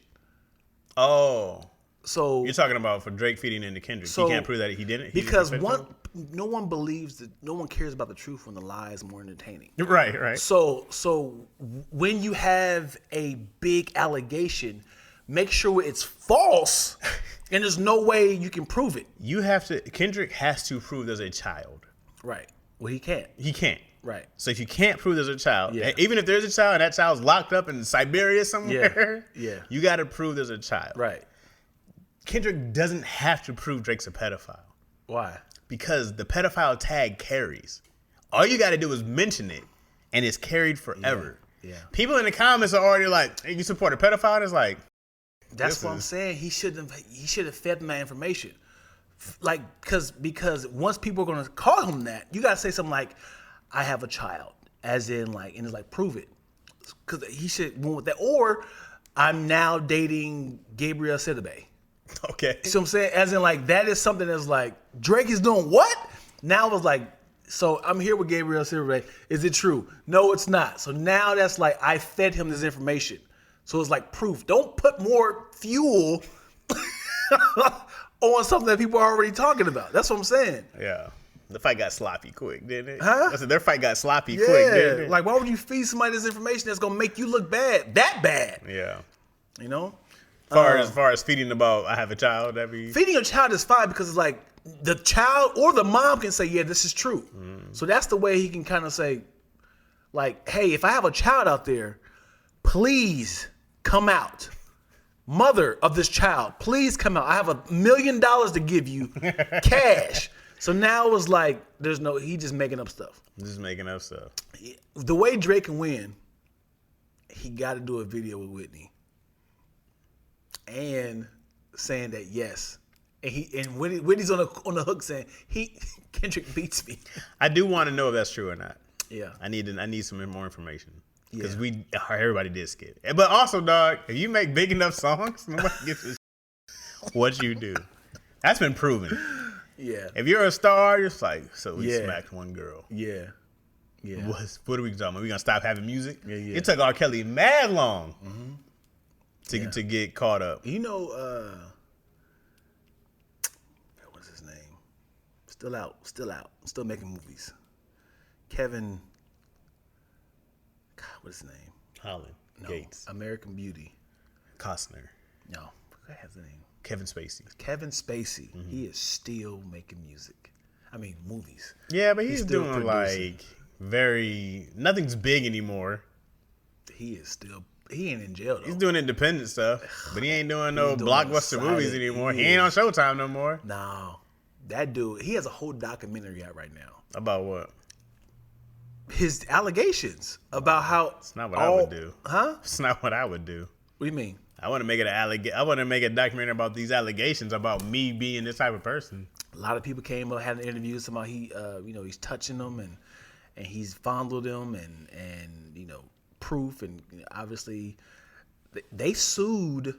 Oh. So you're talking about for Drake feeding into Kendrick. He can't prove that he didn't? Because no one believes that, no one cares about the truth when the lie is more entertaining. Right. So when you have a big allegation, make sure it's false and there's no way you can prove it. Kendrick has to prove there's a child. Right. Well, he can't. He can't. Right. So if you can't prove there's a child, even if there's a child and that child's locked up in Siberia somewhere, you got to prove there's a child. Right. Kendrick doesn't have to prove Drake's a pedophile. Why? Because the pedophile tag carries. All you got to do is mention it, and it's carried forever. Yeah. People in the comments are already like, hey, you support a pedophile? And it's like, that's what I'm saying. He should have fed them that information. Like, because once people are gonna call him that, you gotta say something like, "I have a child," as in like, and it's like, prove it, because he should went with that. Or I'm now dating Gabrielle Sidibe. Okay. So I'm saying, as in like, that is something that's like, Drake is doing what? Now it's like, so I'm here with Gabrielle Sidibe. Is it true? No, it's not. So now that's like, I fed him this information. So it's like proof. Don't put more fuel on something that people are already talking about. That's what I'm saying. Yeah. The fight got sloppy quick, didn't it? Huh? I said their fight got sloppy quick, didn't it? Like, why would you feed somebody this information that's gonna make you look bad? That bad. Yeah. As far as feeding about, I have a child, feeding a child is fine, because it's like the child or the mom can say, yeah, this is true. So that's the way he can kind of say, like, hey, if I have a child out there, please come out. Mother of this child, please come out. I have $1 million to give you, cash. So now it was like, he just making up stuff. Just making up stuff. The way Drake can win, he got to do a video with Whitney. And saying that, yes. And Whitney's on the hook saying, Kendrick beats me. I do want to know if that's true or not. Yeah. I need some more information. Because everybody did skip. But also, dog, if you make big enough songs, nobody gives a what you do. That's been proven. Yeah. If you're a star, you're just like, so we smacked one girl. Yeah. What are we talking about? We gonna stop having music? Yeah. It took R. Kelly mad long to get caught up. You know, what's his name? Still out, still making movies. Kevin, God, what's his name? Holland, No, Gates, American Beauty. Costner, No, what has the name? Kevin Spacey. Kevin Spacey. He is still making music. I mean, movies. Yeah, but he's still doing producing. like nothing's big anymore. He ain't in jail though. He's doing independent stuff, but he ain't doing no doing blockbuster exciting. movies anymore. He He ain't on is. Showtime no more. No, that dude. He has a whole documentary out right now. About what? His allegations about how It's not what I would do. Huh? It's not what I would do. What do you mean? I want to make it I want to make a documentary about these allegations about me being this type of person. A lot of people came up, had an interview. Somebody he's touching them and he's fondled them and proof and obviously they sued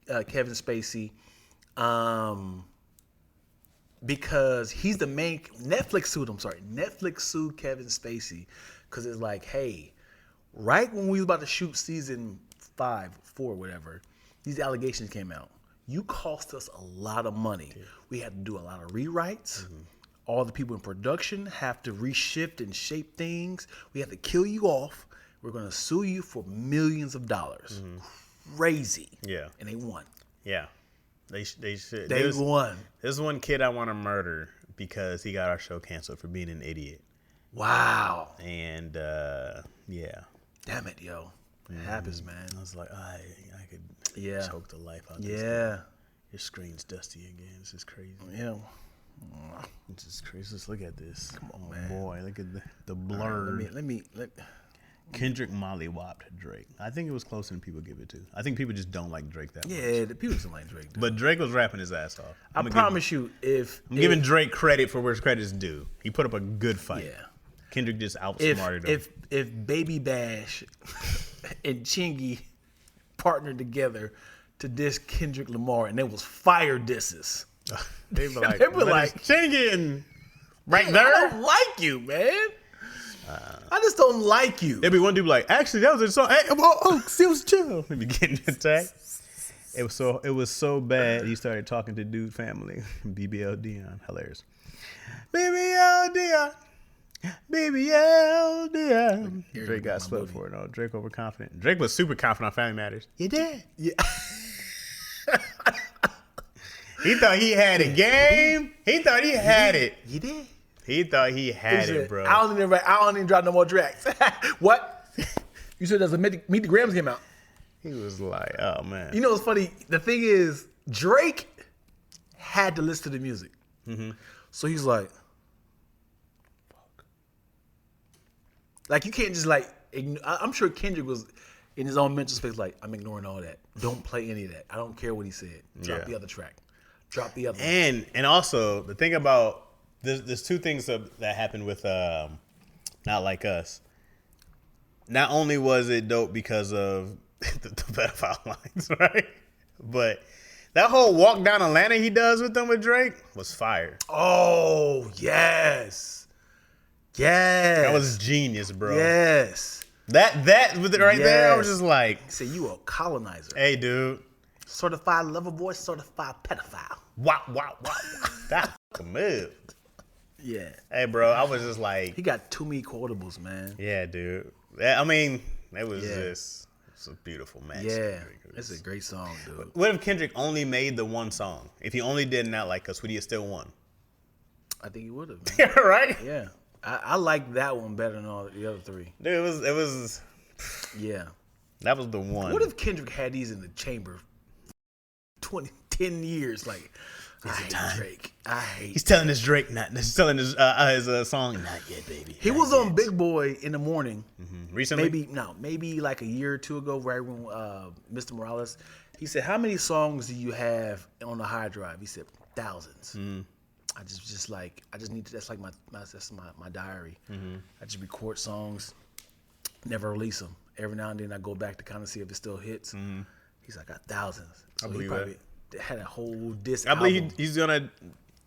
Kevin Spacey because he's the main. Netflix sued Kevin Spacey because it's like, hey, right when we was about to shoot season 5, 4, whatever, these allegations came out. You cost us a lot of money. Yeah. We had to do a lot of rewrites. Mm-hmm. All the people in production have to reshift and shape things. We have to kill you off. We're going to sue you for millions of dollars. Mm-hmm. Crazy. Yeah. And they won. Yeah. They should. They won. There's one kid I want to murder because he got our show canceled for being an idiot. Wow. And, yeah. Damn it, yo. It happens, man. I was like, I could choke the life out of this guy. Your screen's dusty again. This is crazy. Yeah. This is crazy. Just look at this. Come on, man. Boy, look at the blur. Right, let me. Kendrick mollywopped Drake. I think it was closer than people give it to. I think people just don't like Drake that much. Yeah, the people don't like Drake. Dude. But Drake was rapping his ass off. I promise you, I'm giving Drake credit for where credit's due. He put up a good fight. Yeah. Kendrick just outsmarted him. If Baby Bash and Chingy partnered together to diss Kendrick Lamar, and there was fire disses. They were like, Chingy and right there. I don't like you, man. I just don't like you. There'd be one dude like, actually, that was a song. Hey, it was chill. He'd be getting attacked. It was so bad. He started talking to Dude Family, BBL Dion, hilarious. BBL Dion. BBL Dion. Drake got swept for it. No, Drake overconfident. Drake was super confident on Family Matters. You did. Yeah. He thought he had a game. He thought he had it. You did. He thought he had it, bro. I don't even drop no more tracks. What? You said there's a Meet the Grams came out. He was like, oh, man. You know what's funny? The thing is, Drake had to listen to the music. Mm-hmm. So he's like, fuck. Like, you can't just like, I'm sure Kendrick was in his own mental space like, I'm ignoring all that. Don't play any of that. I don't care what he said. Drop the other track. Drop the other one. And also, the thing about, there's two things that happened with Not Like Us. Not only was it dope because of the pedophile lines, right? But that whole walk down Atlanta he does with them with Drake was fire. Oh, yes. Yes. That was genius, bro. Yes. That right there, I was just like, say you a colonizer. Hey, dude. Certified lover boy, certified pedophile. Wow. That move. Yeah. Hey, bro, I was just like, he got too many quotables, man. Yeah, dude. I mean, it was just, it's a beautiful match. Yeah, it's a great song, dude. What if Kendrick only made the one song? If he only did Not Like Us, would he have still won? I think he would have. Right? Yeah, I like that one better than all the other three. Dude, it was. Yeah. That was the one. What if Kendrick had these in the chamber 10 years? Like, I hate Drake. He's telling his Drake he's telling his song, Not Yet, Baby. He was on Big Boy in the morning. Mm-hmm. Recently? Maybe like a year or two ago, right when Mr. Morales, he said, how many songs do you have on the hard drive? He said, thousands. I just need to, that's like my diary. Mm-hmm. I just record songs, never release them. Every now and then I go back to kind of see if it still hits. Mm-hmm. He's like, I got thousands. So I believe he probably had a whole disc. I believe he's gonna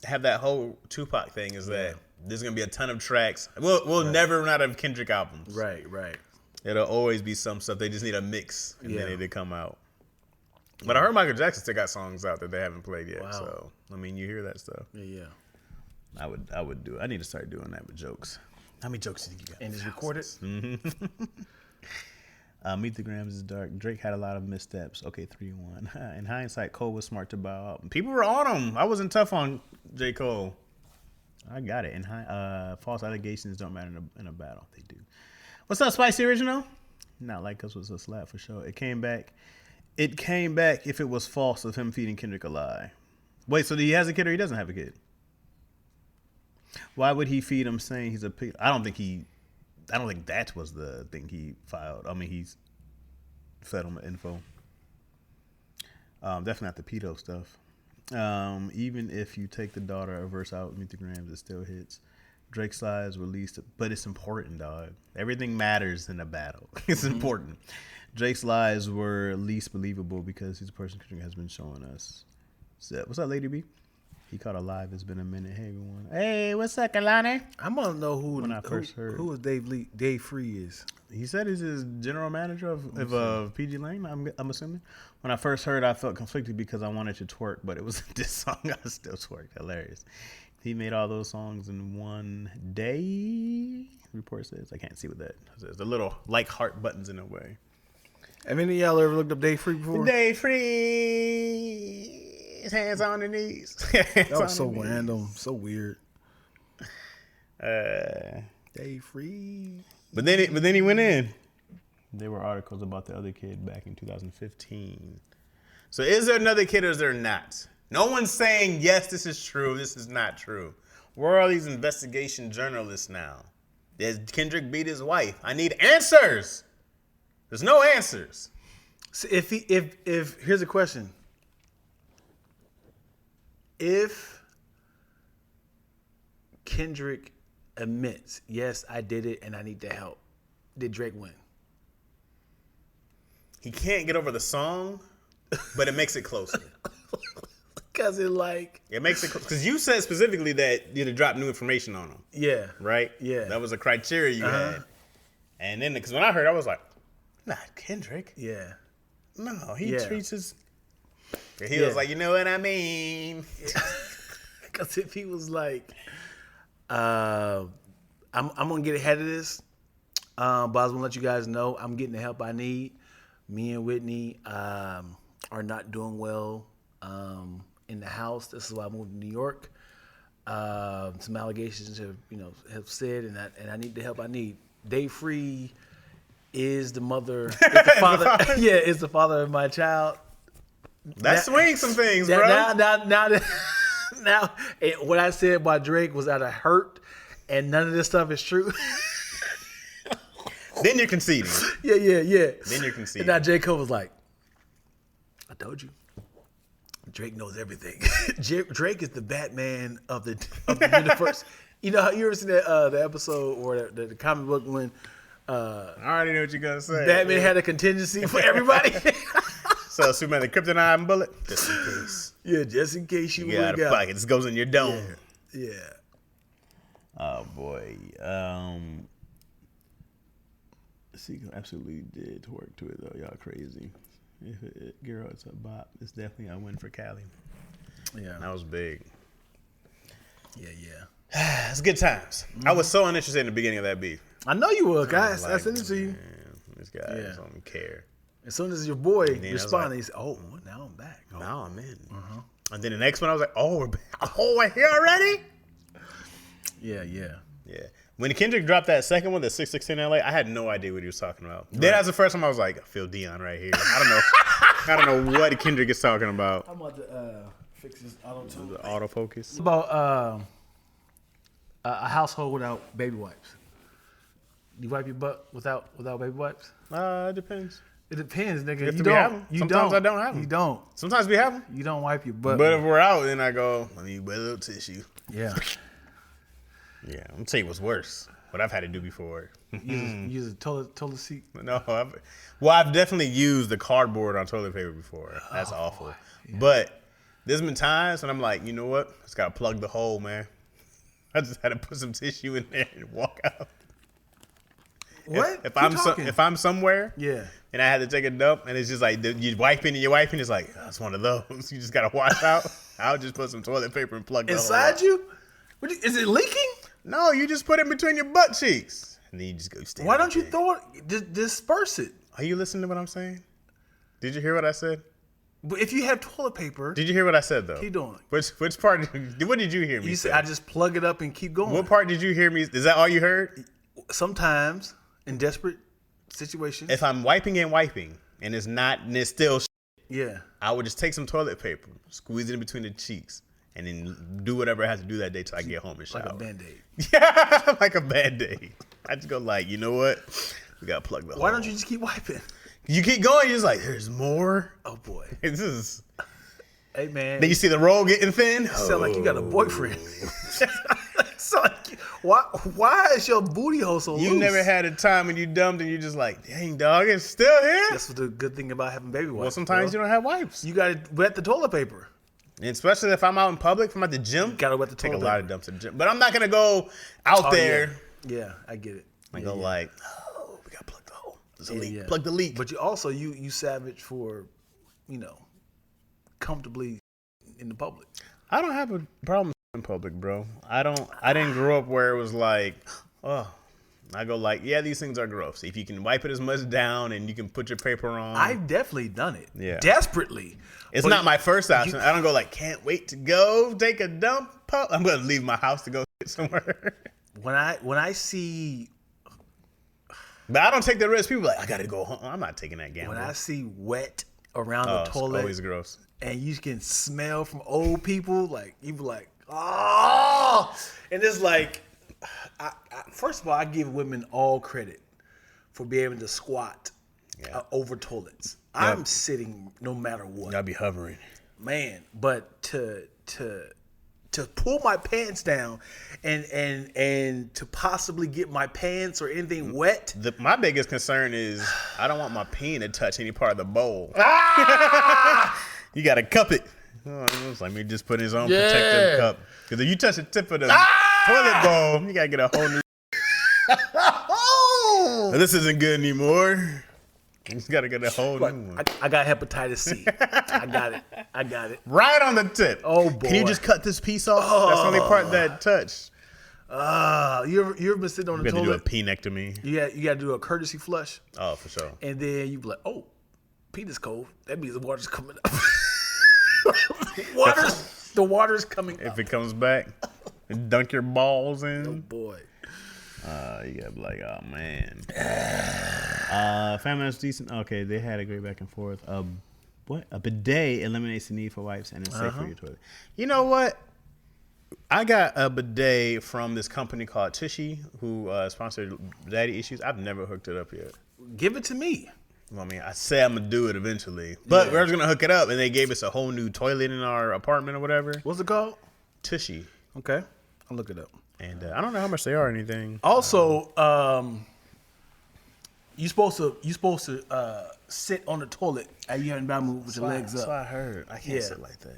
have that whole Tupac thing. Is that there's gonna be a ton of tracks. We'll never run out of Kendrick albums. Right. It'll always be some stuff. They just need a mix and then it'll come out. But I heard Michael Jackson still got songs out that they haven't played yet. Wow. So I mean, you hear that stuff. Yeah. I would do it. I need to start doing that with jokes. How many jokes do you think you got? And it's recorded. Meet the Grams is dark. Drake had a lot of missteps. Okay, 3-1. In hindsight, Cole was smart to bow out. People were on him. I wasn't tough on J. Cole. I got it. False allegations don't matter in a battle. They do. What's up, Spicy Original? Not like us was a slap for sure. It came back if it was false of him feeding Kendrick a lie. Wait, so he has a kid or he doesn't have a kid? Why would he feed him saying he's a pig? I don't think that was the thing he filed. I mean, he's fed him the info. Definitely not the pedo stuff. Even if you take the daughter a verse out, Meet the Grams, it still hits. Drake's lies released, but it's important, dog. Everything matters in a battle. It's important. Drake's lies were least believable because he's a person Kendrick has been showing us. So, what's up, Lady B? He caught a live. It's been a minute. Hey, everyone. Hey, what's up, Kalani? I want to know When I first heard. who Dave Free is. He said he's his general manager of PG Lane, I'm assuming. When I first heard, I felt conflicted because I wanted to twerk, but it was this song I still twerked. Hilarious. He made all those songs in one day, report says. I can't see what that says. The little like heart buttons in a way. Have any of y'all ever looked up Dave Free before? Dave Free. Hands on the knees. That was so random, so weird. Dave Free. But then he went in. There were articles about the other kid back in 2015. So is there another kid or is there not? No one's saying, yes, this is true, this is not true. Where are these investigation journalists now? Did Kendrick beat his wife? I need answers. There's no answers. So if here's a question. If Kendrick admits, yes, I did it and I need the help, did Drake win? He can't get over the song, but it makes it closer. Because it makes it because you said specifically that you'd drop new information on him. Yeah. Right? Yeah. That was a criteria you had. And then, because when I heard it, I was like, not Kendrick. Yeah. No, he treats his... He was like, you know what I mean? Because if he was like, I'm going to get ahead of this, but I was going to let you guys know I'm getting the help I need. Me and Whitney are not doing well in the house. This is why I moved to New York. Some allegations have said, and I need the help I need. Dave Free is the mother, is the father. Yeah, is the father of my child. That swings some things, bro. Now, what I said about Drake was out of hurt, and none of this stuff is true. Then you're conceding. Yeah. Then you're conceding. And now J. Cole was like, I told you. Drake knows everything. Drake is the Batman of the universe. You know, you ever seen the episode or the comic book when I already know what you're going to say. Batman had a contingency for everybody? So Superman, the kryptonite bullet, just in case. Yeah, just in case you got out of pocket. This goes in your dome. Yeah. Oh boy. Seagull absolutely did work to it though. Y'all crazy. If girl, it's a bop. It's definitely a win for Cali. Yeah. That was big. Yeah. It's good times. I was so uninterested in the beginning of that beef. I know you were, guys. Like, I sent it to you. Man, this guy doesn't care. As soon as your boy responded, he said, "Oh, now I'm back. Oh. Now I'm in." And then the next one, I was like, "Oh, we're back. Oh, we're here already." Yeah. When Kendrick dropped that second one, the 616 LA, I had no idea what he was talking about. Right. Then, as the first time, I was like, "I feel Dion right here." I don't know what Kendrick is talking about. I'm about to fix this auto-tune. The autofocus. About a household without baby wipes. Do you wipe your butt without baby wipes? It depends. It depends, nigga. You don't. Sometimes I don't have them. You don't. Sometimes we have them. You don't wipe your butt. But if we're out, then I go, let me wet a little tissue. Yeah. Yeah, I'm gonna tell you what's worse. What I've had to do before. Use a toilet seat. No, I've definitely used the cardboard on toilet paper before. That's awful. Yeah. But there's been times when I'm like, you know what? Just gotta plug the hole, man. I just had to put some tissue in there and walk out. What? If I'm somewhere, Yeah. and I had to take a dump, and it's just like you're wiping, it's like it's one of those. You just gotta wash out. I'll just put some toilet paper and plug the hole Inside up. you? Is it leaking? No, you just put it between your butt cheeks, and then you just go stand. Why don't you throw it? Disperse it. Are you listening to what I'm saying? Did you hear what I said? But if you have toilet paper, Did you hear what I said though? keep doing. Which part? What did you hear me You say? said I just plug it up and keep going. What part did you hear me? Is that all you heard? Sometimes in desperate situations. If I'm wiping and it's not, and it's still, Yeah. I would just take some toilet paper, squeeze it in between the cheeks, and then do whatever I have to do that day till I get home and shower. Like a Band-Aid. Yeah, like a Band-Aid. I just go like, you know what? We gotta plug the hole. Why don't you just keep wiping? You keep going. You're just like, there's more. Oh boy. This is. Hey man. Then you see the roll getting thin. You sound like you got a boyfriend. So, why is your booty hole so You loose? never had a time when you dumped and you're just like, dang dog, it's still here. That's the good thing about having baby wipes. Well, sometimes you don't have wipes. You gotta wet the toilet paper. And especially if I'm out in public, if I'm at the gym, Gotta wet the take toilet a lot paper. of dumps at the gym. But I'm not gonna go out there Yeah, I get it. and go like, oh, we gotta plug the hole. There's a leak. Yeah. Plug the leak. But you also you savage for, comfortably in the public. I don't have a problem in public, bro. I didn't grow up where it was like, oh. I go like, yeah, these things are gross. If you can wipe it as much down and you can put your paper on. I've definitely done it. Yeah. Desperately. It's But not my first option. I don't go like, can't wait to go take a dump. I'm gonna leave my house to go somewhere. When I see But I don't take the risk. People are like, I gotta go home. I'm not taking that gamble. when I see wet around Oh, the it's toilet always gross. and you can smell from old people, like you be like, oh, and it's like, first of all, I give women all credit for being able to squat over toilets. I'm sitting no matter what. I'll be hovering. Man, but to pull my pants down and to possibly get my pants or anything wet. My biggest concern is I don't want my peen to touch any part of the bowl. You gotta cup it. It's like me just putting his own protective cup. Because if you touch the tip of the toilet bowl, you gotta get a whole new. This isn't good anymore. You just gotta get a whole new one. I got hepatitis C. I got it. Right on the tip. Oh boy. Can you just cut this piece off? That's the only part that touched. You ever been sitting on the You got to do a toilet? penectomy. You got to do a courtesy flush, Oh, for sure. and then you be like, "Oh, penis cold. That means the water's coming up. The water's coming up." If it comes back, and dunk your balls in. Boy, You gotta be like, oh man. Family that's decent. Okay, they had a great back and forth. What? A bidet eliminates the need for wipes and is safe for your toilet. You know what? I got a bidet from this company called Tushy, who sponsored Daddy Issues. I've never hooked it up yet. give it to me. Well, I mean, I say I'm gonna do it eventually, but we're just gonna hook it up, and they gave us a whole new toilet in our apartment or whatever. What's it called? Tushy, Okay, I'll look it up. and I don't know how much they are or anything. Also, you supposed to sit on the toilet and you haven't been moved with your legs That's up. what I heard. I can't sit like that.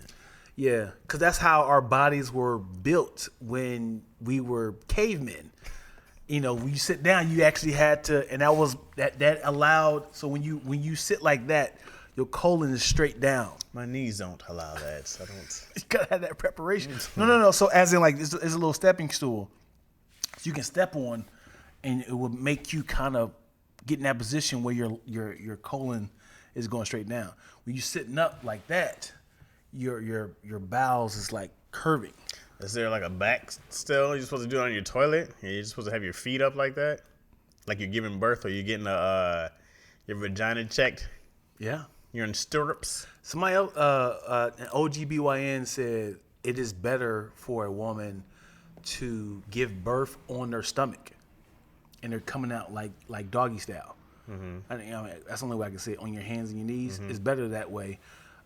Yeah, because that's how our bodies were built when we were cavemen. You know, when you sit down, you actually had to, and that allowed. So when you sit like that, your colon is straight down. My knees don't allow that, so I don't. You gotta have that preparation. No. So as in, like, it's a little stepping stool, so you can step on, and it will make you kind of get in that position where your colon is going straight down. When you're sitting up like that, your bowels is like curving. Is there like a back still? You're supposed to do it on your toilet? You're supposed to have your feet up like that? Like you're giving birth or you're getting your vagina checked? Yeah. You're in stirrups? Somebody else, an OGBYN said it is better for a woman to give birth on their stomach, and they're coming out like doggy style. Mm-hmm. I mean, that's the only way I can say it. On your hands and your knees, it's better that way.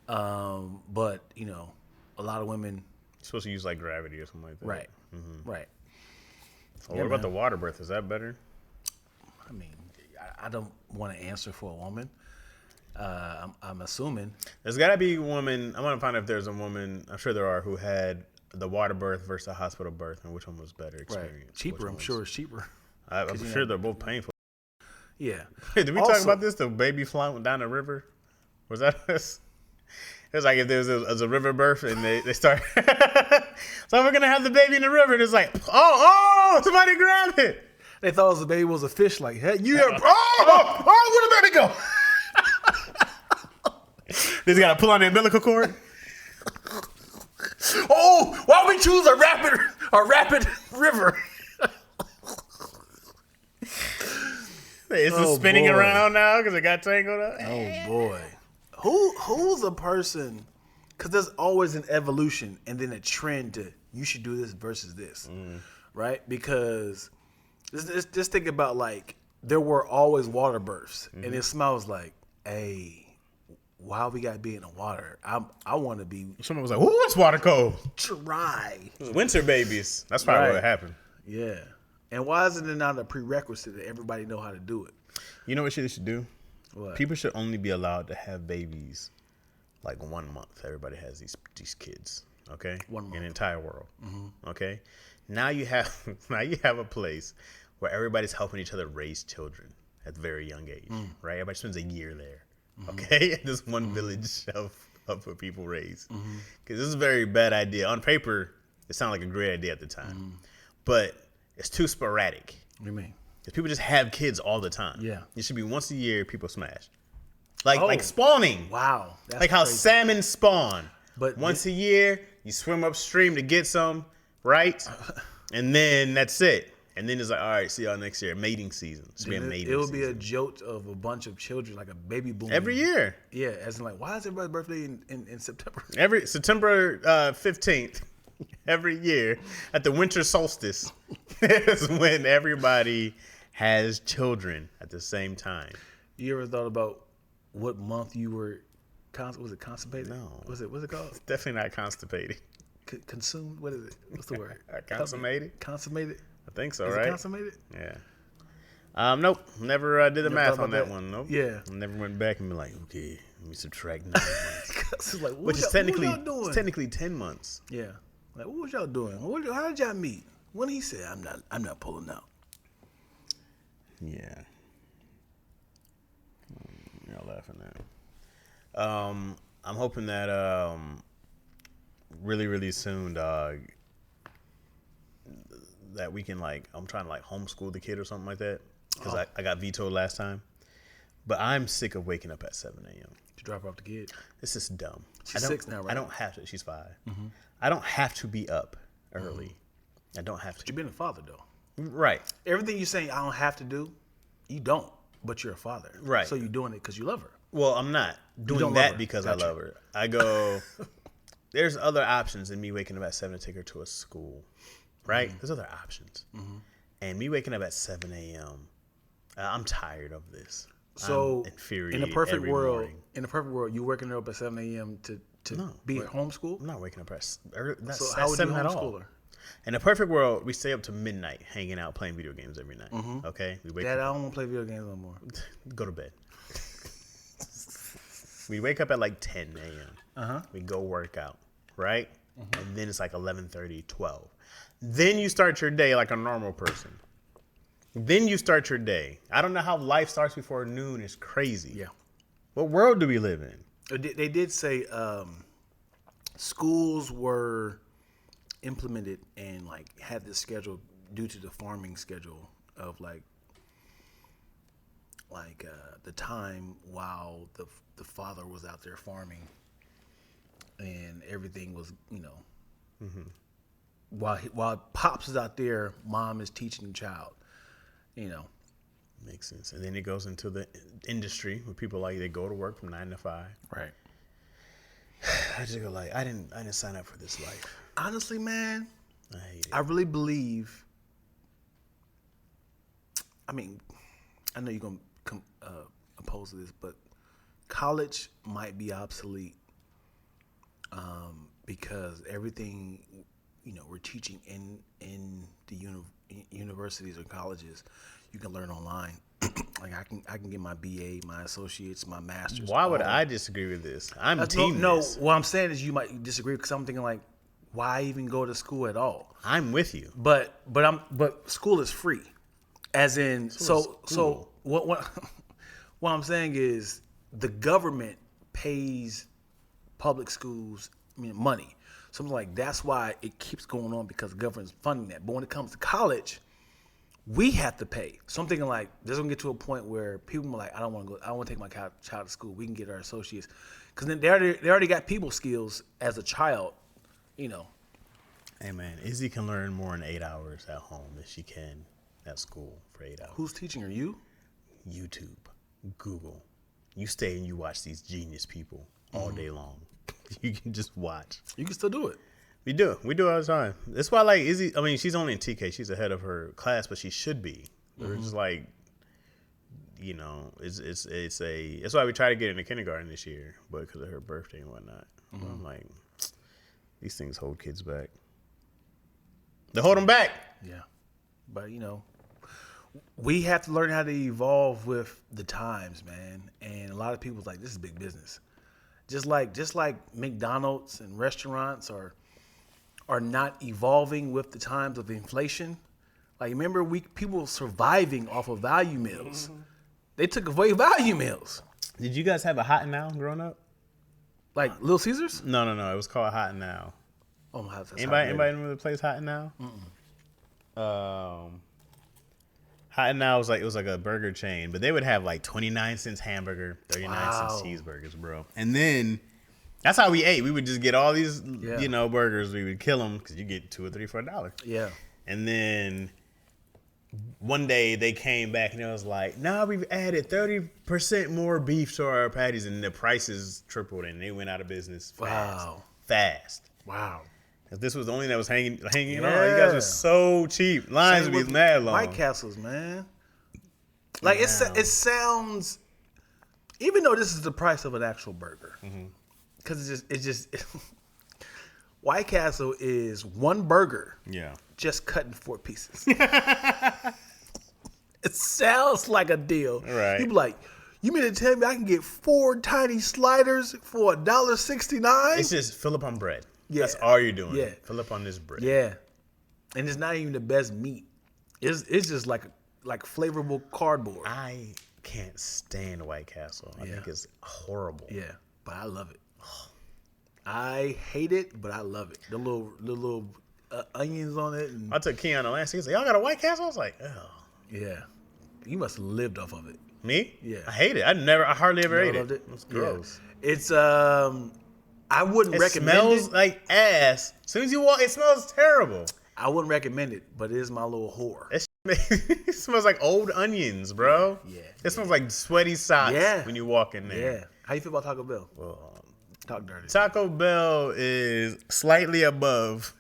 But a lot of women. You're supposed to use like gravity or something like that. Right. Mm-hmm. Right. What about the water birth? Is that better? I mean, I don't want to answer for a woman. I'm assuming. There's got to be a woman. I want to find out if there's a woman, I'm sure there are, who had the water birth versus a hospital birth and which one was better experience. Right. Cheaper, I'm sure it's cheaper. I'm sure they're both painful. Yeah. Hey, did we talk about this? The baby flying down the river? Was that us? It was like if there was a river birth and they start. So we're gonna have the baby in the river, and it's like, oh, somebody grab it. They thought the baby was a fish. Like, hey, you have, where'd the baby go? They just gotta pull on the umbilical cord. Oh, why don't we choose a rapid river? It's just spinning around now because it got tangled up. Oh boy, who's a person? Because there's always an evolution and then a trend to you should do this versus this, right? Because just think about like there were always water births, and it smells like, hey. Why we gotta be in the water? I want to be. Someone was like, "Ooh, it's water cold." Dry. Winter babies. That's probably what happened. Yeah. And why isn't it not a prerequisite that everybody know how to do it? You know what they should do? What? People should only be allowed to have babies like 1 month. Everybody has these kids. Okay. 1 month. In the entire world. Okay. Now you have a place where everybody's helping each other raise children at a very young age. Right. Everybody spends a year there. Okay, this one village of where people raise, because this is a very bad idea. On paper, it sounded like a great idea at the time, but it's too sporadic. What do you mean? Because people just have kids all the time. Yeah, it should be once a year. People smash, like spawning. Wow, that's like how crazy. salmon spawn. But once a year, you swim upstream to get some, right? And then that's it. And then it's like, all right, see y'all next year. Mating season. It will be a jolt of a bunch of children, like a baby boom. Every year. Yeah, as in like, why is everybody's birthday in September? Every September 15th, every year at the winter solstice is when everybody has children at the same time. You ever thought about what month you were? Was it constipated? No. What's it called? It's definitely not constipated. Consumed? What is it? What's the word? Consummated? Consummated? I think so, Is right? it consummated? Yeah. Nope. Never did the math on that one. Nope. Yeah. Never went back and be like, okay, let me subtract 9 months. Like, Which is technically 10 months. Yeah. Like, what was y'all doing? How did y'all meet? When he said, I'm not pulling out. Yeah. Y'all laughing at. I'm hoping that really, really soon, dog, that we can I'm trying to homeschool the kid or something like that. Because I got vetoed last time. But I'm sick of waking up at 7 a.m. To drop off the kid? This is dumb. She's 6 now, right? I don't have to. She's 5. I don't have to be up early. I don't have to. But you're being a father, though. Right. Everything you're saying I don't have to do, you don't. But you're a father. Right. So you're doing it because you love her. Well, I'm not doing that because I love her. I go, there's other options than me waking up at 7 to take her to a school. Right? There's other options. And me waking up at 7 a.m., I'm tired of this. So I'm infuriated in a perfect every world, morning. you're waking her up at 7 a.m. to be homeschooled? I'm not waking up at early, not So how would you 7 at homeschool all. her? In a perfect world, we stay up to midnight hanging out playing video games every night. Okay? Dad, I don't want to play video games no more. Go to bed. We wake up at 10 a.m. We go work out, right? And then it's 11:30, 12. Then you start your day like a normal person. Then you start your day. I don't know how life starts before noon. It's crazy. Yeah. What world do we live in? They did say schools were implemented and had this schedule due to the farming schedule of the time while the father was out there farming and everything was while pops is out there, mom is teaching the child. Makes sense. And then it goes into the industry where people they go to work from 9 to 5. Right. I just go I didn't sign up for this life. Honestly, man, I hate it. I really believe. I mean, I know you're gonna oppose to this, but college might be obsolete because everything we're teaching in the universities or colleges, you can learn online. I can get my BA, my associates, my masters. Why would I disagree with this? I'm team no. this. What I'm saying is you might disagree because I'm thinking why even go to school at all? I'm with you. But school is free, as in so what I'm saying is the government pays public schools money. So I'm like, that's why it keeps going on because the government's funding that. But when it comes to college, we have to pay. So I'm thinking like, this is gonna get to a point where people are like, I don't want to take my child to school. We can get our associates, because then they already got people skills as a child, you know. Hey man, Izzy can learn more in 8 hours at home than she can at school for 8 hours. Who's teaching her? You? YouTube, Google. You stay and you watch these genius people all day long. You can just watch. You can still do it. We do all the time. That's why, like, Izzy, I mean, she's only in TK. She's ahead of her class, but she should be. We're just like, you know, it's why we try to get into kindergarten this year, but because of her birthday and whatnot. I'm like, these things hold kids back. They hold them back. Yeah. But, you know, we have to learn how to evolve with the times, man. And a lot of people's like, this is big business. Just like McDonald's and restaurants are not evolving with the times of inflation. Like, remember, people were surviving off of value meals. They took away value meals. Did you guys have a Hot and Now growing up? Like Little Caesars? No. It was called Hot and Now. Oh my God. Anybody remember the place Hot and Now? Hot and Now was like a burger chain, but they would have like 29 cents hamburger, 39 cents cheeseburgers, bro. And then that's how we ate. We would just get all these, you know, burgers. We would kill them because you get $2 or $3 for $1. Yeah. And then one day they came back and it was like, nah, we've added 30% more beef to our patties, and the prices tripled and they went out of business fast. Wow. Because this was the only that was hanging on. You guys were so cheap. Lines would be mad long. White Castles, man. Like, it sounds, even though this is the price of an actual burger, because it's just White Castle is one burger, just cut in 4 pieces. It sounds like a deal. Right. You be like, you mean to tell me I can get 4 tiny sliders for $1.69? It's just fill up on bread. Yeah. That's all you're doing. Yeah. Fill up on this bread. Yeah. And it's not even the best meat. It's just like flavorful cardboard. I can't stand White Castle. I think it's horrible. Yeah, but I love it. I hate it, but I love it. The little onions on it. And, I took Keanu last. He was like, y'all got a White Castle? I was like, oh. Yeah. You must have lived off of it. Me? Yeah. I hate it. I hardly ever ate it. It's gross. Yeah. It's I wouldn't recommend it. It smells like ass. As soon as you walk, it smells terrible. I wouldn't recommend it, but it is my little whore. It smells like old onions, bro. Yeah. It smells like sweaty socks when you walk in there. Yeah. How you feel about Taco Bell? Talk dirty. Taco Bell is slightly above,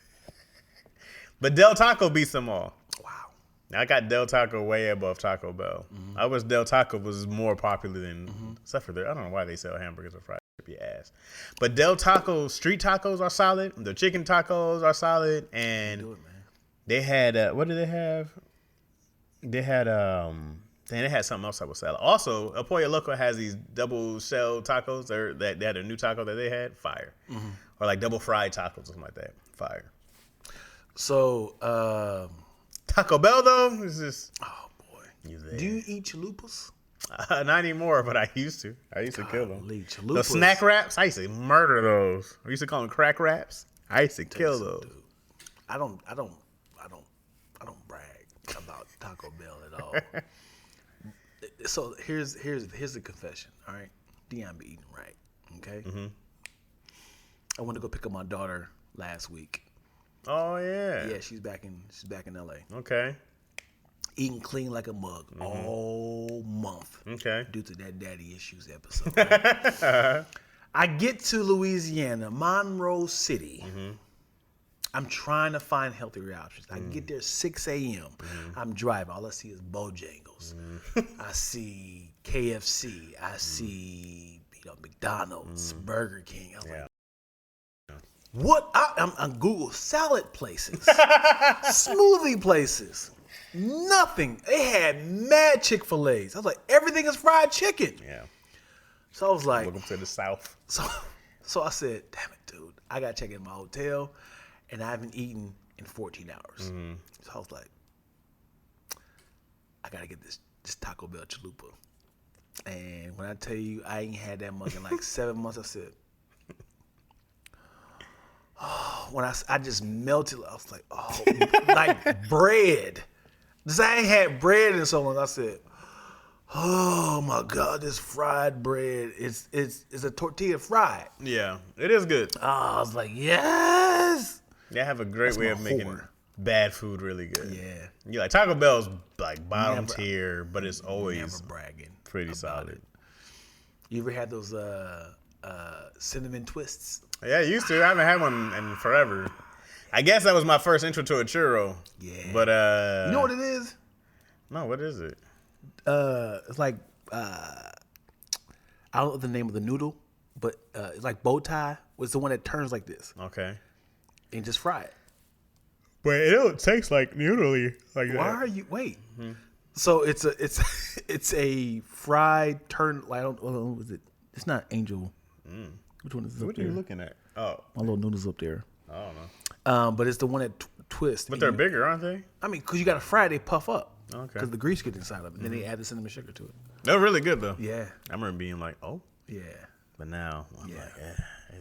but Del Taco beats them all. Wow. I got Del Taco way above Taco Bell. I wish Del Taco was more popular than, except for I don't know why they sell hamburgers or fries. Your ass. But Del Taco street tacos are solid. The chicken tacos are solid, and they had what did they have? They had they had something else that was solid. Also, El Pollo Loco has these double shell tacos. They had a new taco that they had, fire, or like double fried tacos or something like that, fire. So Taco Bell though is just do you eat chalupas? Not anymore, but I used to. I used to kill them. Chalupas. The snack wraps, I used to murder those. I used to call them crack wraps. I used to kill those. Dude, I don't brag about Taco Bell at all. So here's the confession. All right, Dion be eating right. Okay. I went to go pick up my daughter last week. Oh yeah. Yeah, she's back in LA. Okay. Eating clean like a mug all month. Okay. Due to that daddy issues episode. Right? I get to Louisiana, Monroe City. I'm trying to find healthier options. I get there 6 a.m. I'm driving. All I see is Bojangles. I see KFC. I see McDonald's, Burger King. I'm like, what? I'm on Google salad places, smoothie places. Nothing. They had mad Chick-fil-A's. I was like, everything is fried chicken. Yeah. So I was like, welcome to the South. So I said, damn it, dude. I got to check in my hotel, and I haven't eaten in 14 hours. So I was like, I got to get this This Taco Bell chalupa. And when I tell you, I ain't had that mug in like 7 months. I said, oh, when I just melted, I was like, oh, like bread. This I ain't had bread in so long. I said, oh my God, this fried bread. It's a tortilla fried. Yeah, it is good. Oh, I was like, yes. They have a great way of making bad food really good. Yeah. You like Taco Bell's like bottom tier, but it's always Never bragging. pretty solid. You ever had those cinnamon twists? Yeah, I used to. I haven't had one in forever. I guess that was my first intro to a churro. Yeah. But you know what it is? No, what is it? It's like I don't know the name of the noodle, but it's like bow tie. Was the one that turns like this. Okay. And just fry it. But it don't taste like noodly like that. Why are you wait? Mm-hmm. So it's a fried turn. Like, I don't. What was it? It's not Angel. Which one is this? What are you looking at? Oh, my little noodles up there. I don't know. But it's the one that twists. But they're bigger, aren't they? I mean, because you got to fry it, they puff up. Okay. Because the grease gets inside of it. Then they add the cinnamon sugar to it. They're really good though. Yeah. I remember being like, oh. Yeah. But now I'm like,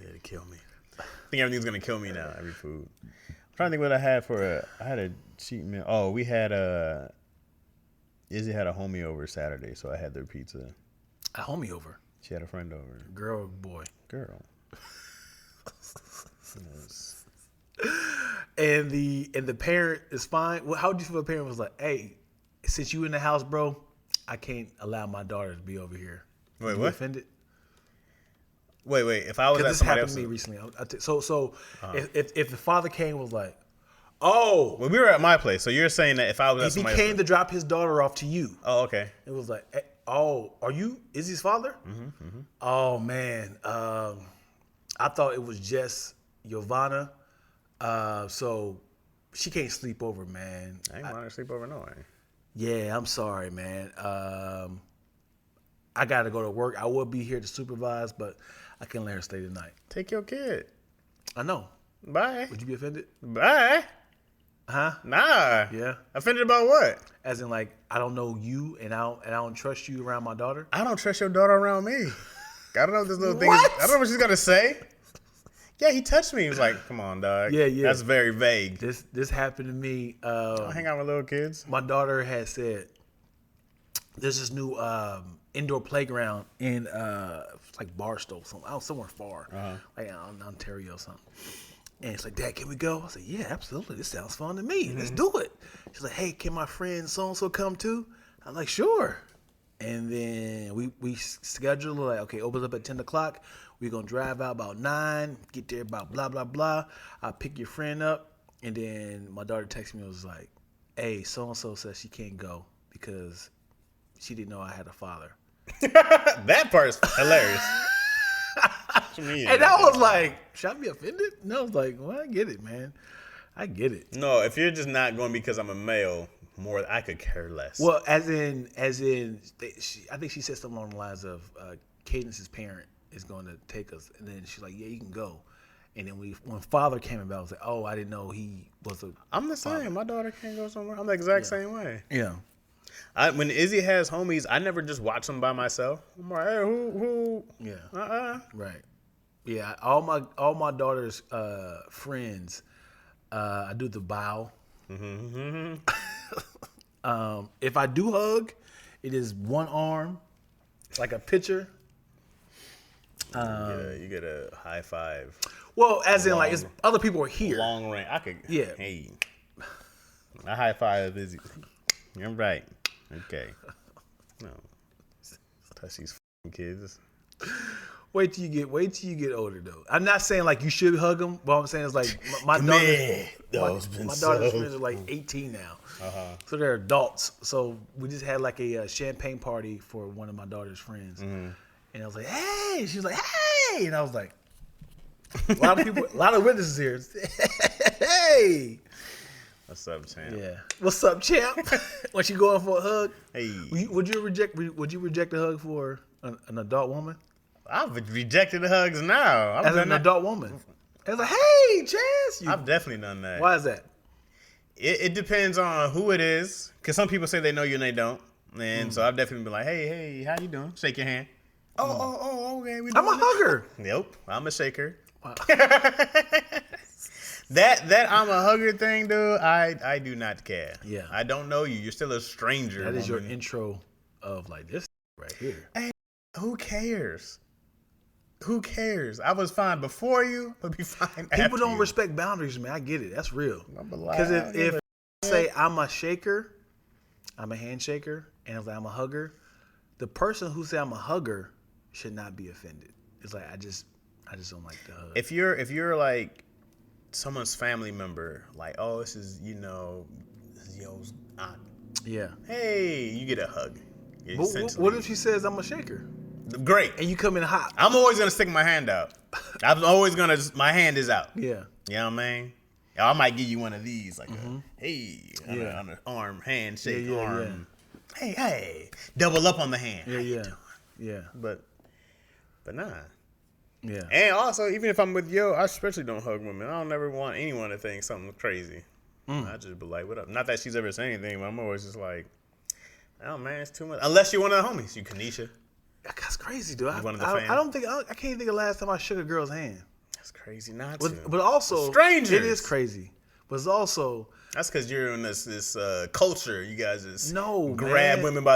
it'll kill me. I think everything's gonna kill me now. Every food. I'm trying to think what I had for I had a cheat meal. Oh, we had Izzy had a homie over Saturday, so I had their pizza. A homie over? She had a friend over. Girl or boy? Girl. And the parent is fine. Well, how would you feel if the parent was like, hey, since you in the house, bro, I can't allow my daughter to be over here. Wait, you what? Offended? Wait. If I was at this somebody happened else, to me recently. If the father came was like, oh, well, we were at my place, so you're saying that if I was at if he somebody came else, to drop his daughter off to you, oh, okay, it was like, hey, oh, are you Izzy's father? Mm-hmm. Oh man, I thought it was just Giovanna, so she can't sleep over, man. I ain't want her to sleep over no way. Yeah, I'm sorry, man. I got to go to work. I will be here to supervise, but I can't let her stay tonight. Take your kid. I know. Bye. Would you be offended? Bye. Huh? Nah. Yeah. Offended about what? As in, like, I don't know you, and I don't trust you around my daughter. I don't trust your daughter around me. I don't know if this little thing. What? I don't know what she's gonna say. Yeah, he touched me. He was like, "Come on, dog." Yeah. That's very vague. This happened to me. I hang out with little kids. My daughter had said, "There's this new indoor playground in like Barstow, somewhere far, like Ontario or something." And it's like, Dad, can we go? I said, yeah, absolutely. This sounds fun to me. Let's do it. She's like, hey, can my friend so-and-so come too? I'm like, sure. And then we schedule, like, okay, opens up at 10 o'clock. We're going to drive out about 9, get there about blah, blah, blah. I'll pick your friend up. And then my daughter texted me and was like, hey, so-and-so says she can't go because she didn't know I had a father. That part's hilarious. And I was like, should I be offended? No, I was like, well, I get it, man. I get it. No, if you're just not going because I'm a male, I could care less. Well, as in, I think she said something along the lines of, Cadence's parent is going to take us. And then she's like, yeah, you can go. And then when father came about, I was like, oh, I didn't know he was a I'm the same. Father. My daughter can't go somewhere. I'm the exact same way. Yeah. When Izzy has homies, I never just watch them by myself. I'm like, hey, who? Yeah. Right. Yeah. All my daughter's friends, I do the bow. Mm-hmm. If I do hug, it is one arm, like a pitcher. You get a high five. Well, as in, like, it's other people are here. Long range. I could. Yeah. Hey. I high five Izzy. You're right. Okay. No. Touch these kids. Wait till you get older, though. I'm not saying like you should hug them, but I'm saying it's like my daughter's friends are like 18 now, so they're adults. So we just had like a champagne party for one of my daughter's friends, and I was like, "Hey!" She was like, "Hey!" And I was like, "A lot of people, a lot of witnesses here." Hey. What's up, champ? Yeah. What's up, champ? When she going for a hug, hey, would you reject a hug for an adult woman? I've rejected the hugs now. As an adult woman. It's like, hey, Chance. I've definitely done that. Why is that? It depends on who it is. Because some people say they know you and they don't. And so I've definitely been like, hey, how you doing? Shake your hand. Oh, okay. I'm a hugger. Nope, I'm a shaker. Wow. That I'm a hugger thing, dude. I do not care. Yeah. I don't know you. You're still a stranger. That is your woman. intro of like this right here. Hey, who cares? Who cares? I was fine before you, but be fine after People don't you. respect boundaries, man. I get it. That's real. Because Because if I say I'm a shaker, I'm a handshaker, and if I'm a hugger, the person who say I'm a hugger should not be offended. It's like I just don't like the hug. if you're like someone's family member, like, oh, this is yo's aunt. Yeah. Hey, you get a hug. But what if she says I'm a shaker Great. and you come in hot? I'm always gonna stick my hand out. I'm always gonna. My hand is out. Yeah. You know what I mean? I might give you one of these, like hey, on Yeah. an arm, handshake, Yeah, arm. Hey, double up on the hand. Yeah. But nah. Yeah. And also, even if I'm with yo, I especially don't hug women. I don't ever want anyone to think something crazy. I just be like, what up? Not that she's ever said anything, but I'm always just like, oh man, it's too much. Unless you're one of the homies, you Kanisha. That's crazy, dude. one of the I fans? can't think of the last time I shook a girl's hand. That's crazy not to. But also, Strangers. It is crazy. But it's also That's because you're in this culture. You guys just grab man. women by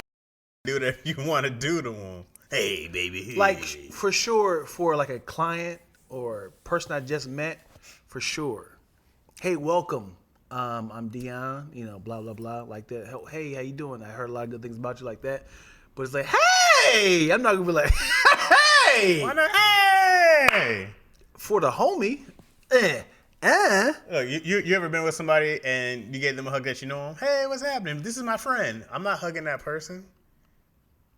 the do whatever you want to do to them. Hey, baby. Hey. like for sure for like a client or person I just met, for sure. Hey, welcome. I'm Dion. Blah blah blah, like that. Hey, how you doing? I heard a lot of good things about you, like that. But it's like, hey, I'm not gonna be like, hey. Why not? Hey. For the homie, Look, you ever been with somebody and you gave them a hug that you know them? Hey, what's happening? This is my friend. I'm not hugging that person.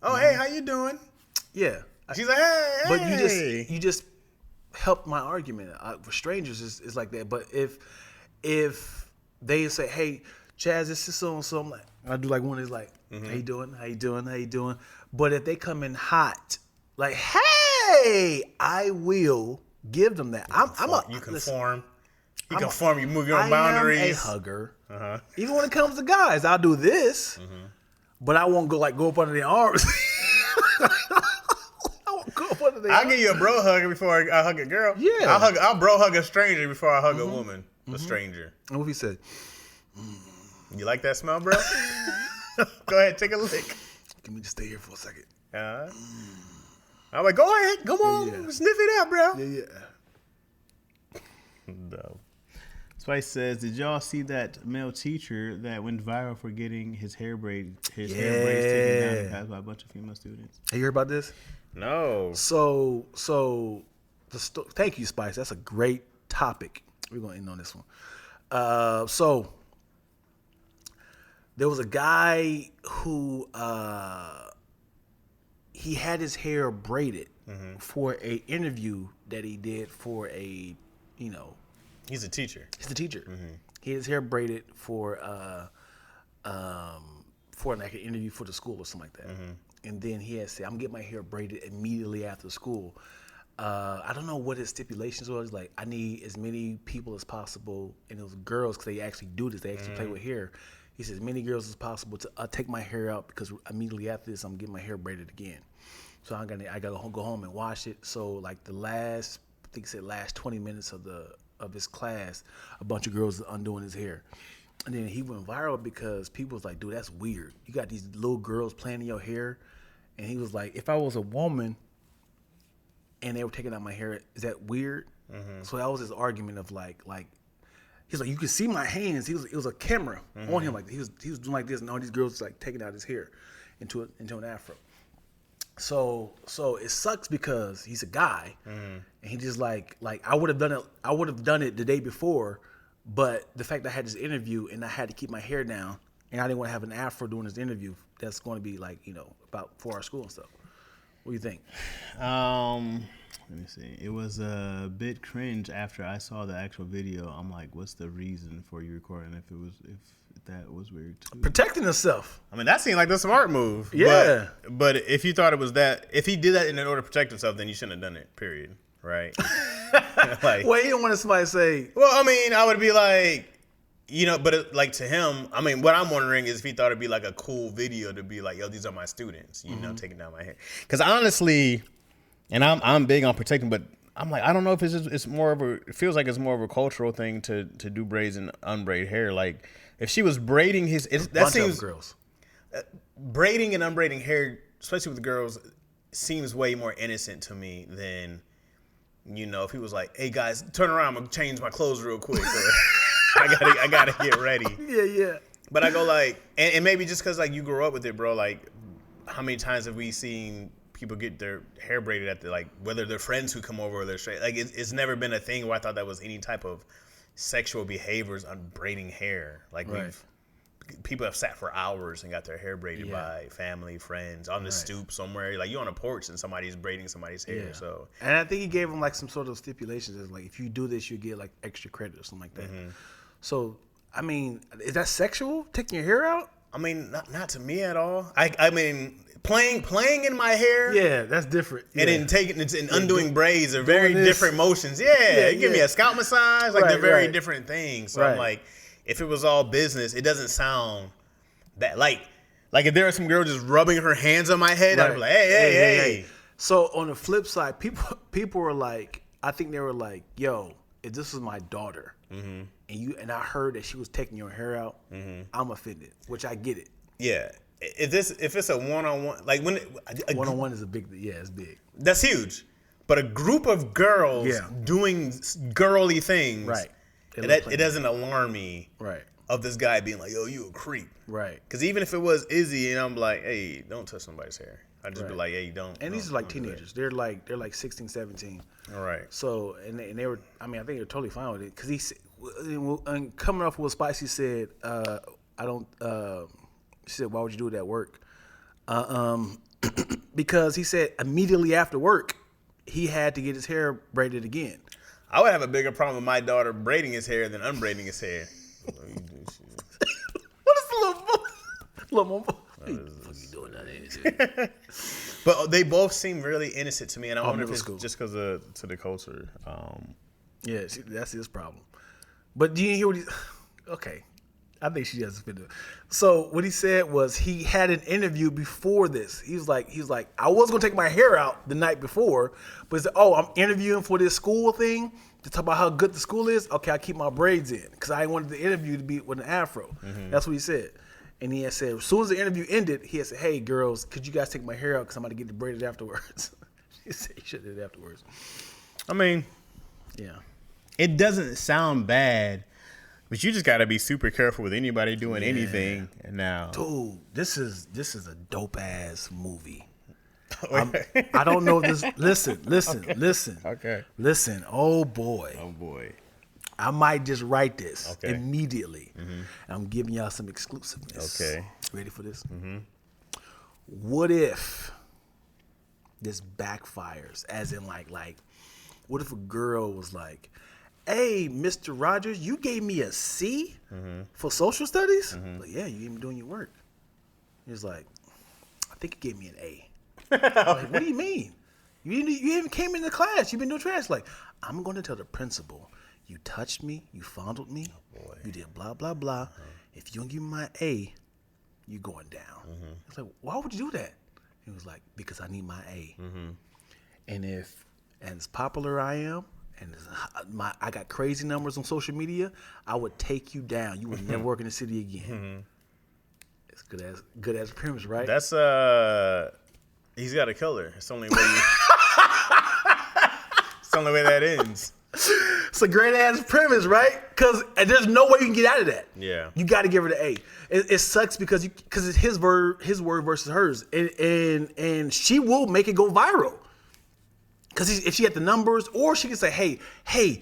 Oh, hey, how you doing? Yeah. She's like, hey, But hey. you just helped my argument. For strangers, is like that. But if they say, hey, Chaz, this is so and so, I'm like, I do like one is like, how you doing? How you doing? How you doing? But if they come in hot, like, hey, I will give them that. You conform. You conform. You move your own boundaries. I am a hugger. Even when it comes to guys, I'll do this, but I won't go up under their arms. I won't go up under their arms. I'll give you a bro hug before I hug a girl. Yeah. I'll bro hug a stranger before I hug a woman, a stranger. And what he said? You like that smell, bro? Go ahead, take a lick. Let me just stay here for a second. I'm like, go ahead, come on, sniff it out, bro. Yeah. No. Spice says, did y'all see that male teacher that went viral for getting his hair braids taken down and passed by a bunch of female students? Have you heard about this? No. So thank you, Spice. That's a great topic. We're going to end on this one. So there was a guy who he had his hair braided for a interview that he did for a, He's a teacher. He's a teacher. He had his hair braided for like an interview for the school or something like that. And then he had said, I'm getting my hair braided immediately after school. I don't know what his stipulations was. Like, I need as many people as possible, and it was girls, because they actually do this. They actually play with hair. He says, as many girls as possible to take my hair out, because immediately after this, I'm getting my hair braided again. So I gotta go home and wash it. So like the last 20 minutes of his class, a bunch of girls are undoing his hair. And then he went viral because people was like, dude, that's weird. You got these little girls playing in your hair. And he was like, if I was a woman and they were taking out my hair, is that weird? So that was his argument of like he's like, you can see my hands. It was a camera on him, like he was doing like this, and all these girls like taking out his hair into an afro. So it sucks because he's a guy, and he just like I would have done it the day before, but the fact that I had this interview and I had to keep my hair down, and I didn't want to have an afro during this interview, that's going to be like about for our school and stuff. What do you think? Let me see. It was a bit cringe after I saw the actual video. I'm like, what's the reason for you recording if that was weird too? Protecting himself. I mean, that seemed like the smart move. Yeah. But if you thought it was that, if he did that in order to protect himself, then you shouldn't have done it, period. Right? Well, you don't want somebody to say, well, I mean, I would be like, but like to him, I mean, what I'm wondering is if he thought it'd be like a cool video to be like, yo, these are my students, taking down my hair. Because honestly, and I'm big on protecting, but I'm like, I don't know if it's more of it feels like it's more of a cultural thing to do braids and unbraid hair. Like if she was braiding that seems girls. Braiding and unbraiding hair, especially with girls, seems way more innocent to me than, if he was like, hey guys, turn around, I'm gonna change my clothes real quick. Or, I gotta get ready. Yeah. But I go like, and maybe just because like you grew up with it, bro. Like, how many times have we seen people get their hair braided at the, like, whether they're friends who come over or they're straight? Like, it's never been a thing where I thought that was any type of sexual behaviors on braiding hair. Like, people have sat for hours and got their hair braided by family, friends, on the stoop somewhere. Like, you're on a porch and somebody's braiding somebody's hair. Yeah. So, and I think he gave him like some sort of stipulations as like, if you do this, you get like extra credit or something like that. Mm-hmm. So, I mean, is that sexual? Taking your hair out? I mean, not to me at all. I mean, playing in my hair. Yeah, that's different. Yeah. And then taking it and undoing braids are very different motions. Yeah, give me a scalp massage. Like, they're very different things. So I'm like, if it was all business, it doesn't sound that like if there was some girl just rubbing her hands on my head, I'd be like, hey. So on the flip side, people were like, I think they were like, yo, if this was my daughter, and I heard that she was taking your hair out, I'm offended, which I get it. Yeah. If it's a one-on-one, like when one-on-one is it's big. That's huge. But a group of girls doing girly things, right? It doesn't alarm me, right? Of this guy being like, yo, you a creep, right? Because even if it was Izzy and I'm like, hey, don't touch somebody's hair, I'd just be like, hey, don't. And these are like teenagers. They're like 16, 17. All right. So and they were, I mean, I think they're totally fine with it because and coming off what Spicy said, she said, why would you do it at work? Because he said immediately after work, he had to get his hair braided again. I would have a bigger problem with my daughter braiding his hair than unbraiding his hair. What is the little mama? What the fuck you doing that in? But they both seem really innocent to me, and I wonder if it's school. Just because to the culture. Yeah, that's his problem. But do you hear what he? Okay. I think she has been doing. So what he said was he had an interview before this. He's like, I was gonna take my hair out the night before, but he said, oh, I'm interviewing for this school thing to talk about how good the school is. Okay, I keep my braids in because I wanted the interview to be with an afro. Mm-hmm. That's what he said. And he had said, as soon as the interview ended, he had said, hey girls, could you guys take my hair out because I'm gonna get it braided afterwards. He said he should have did it afterwards. I mean, yeah, it doesn't sound bad. But you just gotta be super careful with anybody doing anything now. Dude, this is a dope ass movie. I don't know this. Listen. Okay. Listen. Oh boy. I might just write this immediately. Mm-hmm. I'm giving y'all some exclusiveness. Okay. Ready for this? Mm-hmm. What if this backfires? As in, like, what if a girl was like, hey, Mr. Rogers, you gave me a C for social studies? Like, yeah, you even doing your work. He was like, I think you gave me an A. Like, what do you mean? You even came into class. You've been doing trash. Like, I'm going to tell the principal, you touched me, you fondled me, you did blah, blah, blah. If you don't give me my A, you're going down. It's like, why would you do that? He was like, because I need my A. And if, as popular I am, and I got crazy numbers on social media, I would take you down. You would never work in the city again. It's good as premise, right? That's he's got a killer. It's the only way. It's the only way that ends. It's a great ass premise, right? Because there's no way you can get out of that. Yeah, you got to give her the A. It sucks because it's his word versus hers, and she will make it go viral. Because if she had the numbers, or she could say, hey,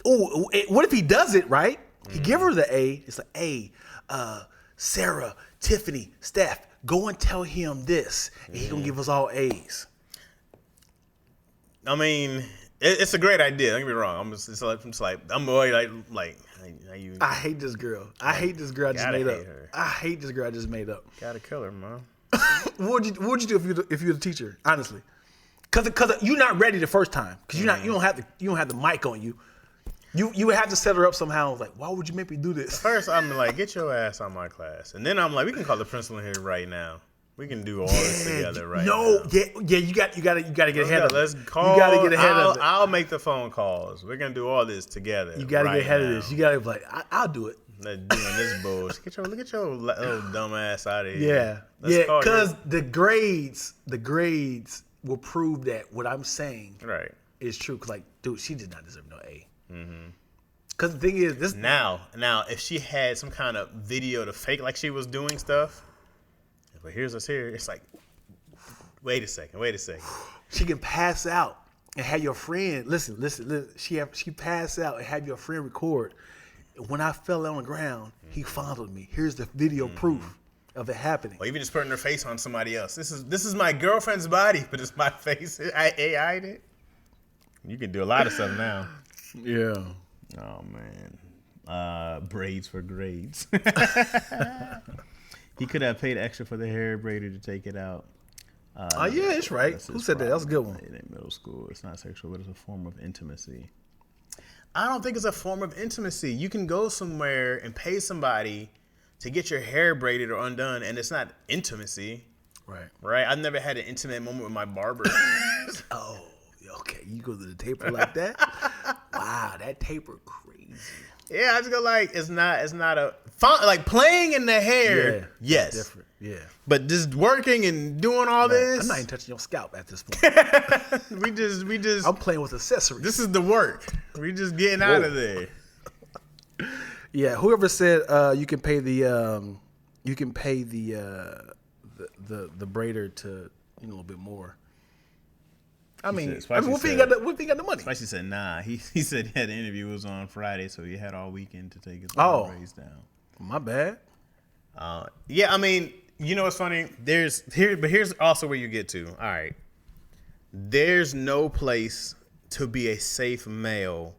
what if he does it, right? He give her the A. It's like, hey, Sarah, Tiffany, Steph, go and tell him this. And he's going to give us all A's. I mean, it's a great idea. Don't get me wrong. I'm just like, I hate this girl. I hate this girl I just made up. I hate this girl I just made up. Gotta kill her, man. What would you do if you're the teacher, honestly? Cause you're not ready the first time. Cause you don't have the mic on you. You would have to set her up somehow. Like, why would you make me do this? First, I'm like, get your ass out my class. And then I'm like, we can call the principal in here right now. We can do all this together right now. Yeah. You got to get ahead of it. Let's call. You got to get ahead of it. I'll make the phone calls. We're gonna do all this together. You got to get ahead now. of this. You got to be like, I'll do it. Let's doing this bullshit. Get your little dumb ass out of here. Yeah. Because the grades will prove that what I'm saying is true. Because like, dude, she did not deserve no A. Because the thing is, this now, if she had some kind of video to fake like she was doing stuff, but here's us here. It's like, wait a second. She can pass out and have your friend listen. She pass out and have your friend record. When I fell on the ground, he fondled me. Here's the video proof of it happening. Or even just putting her face on somebody else. This is my girlfriend's body, but it's my face. I AI'd it. You can do a lot of stuff now. Yeah. Oh man. Braids for grades. He could have paid extra for the hair braider to take it out. Yeah, it's right. Who said that? That was a good one. It ain't middle school. It's not sexual, but it's a form of intimacy. I don't think it's a form of intimacy. You can go somewhere and pay somebody to get your hair braided or undone, and it's not intimacy. Right? I've never had an intimate moment with my barber. Oh, okay. You go to the taper like that? Wow, that taper crazy. Yeah, I just go like, it's not a fun, like playing in the hair. Yeah, yes, different. Yeah, but just working and doing all this. I'm not even touching your scalp at this point. we just. I'm playing with accessories. This is the work. We just getting out of there. Yeah, whoever said you can pay the braider to a little bit more. I mean, what if he got the money? Spicy said, nah. He said he had an interview. It was on Friday, so he had all weekend to take his braids down. My bad. Yeah, I mean, you know what's funny? But here's also where you get to. All right. There's no place to be a safe male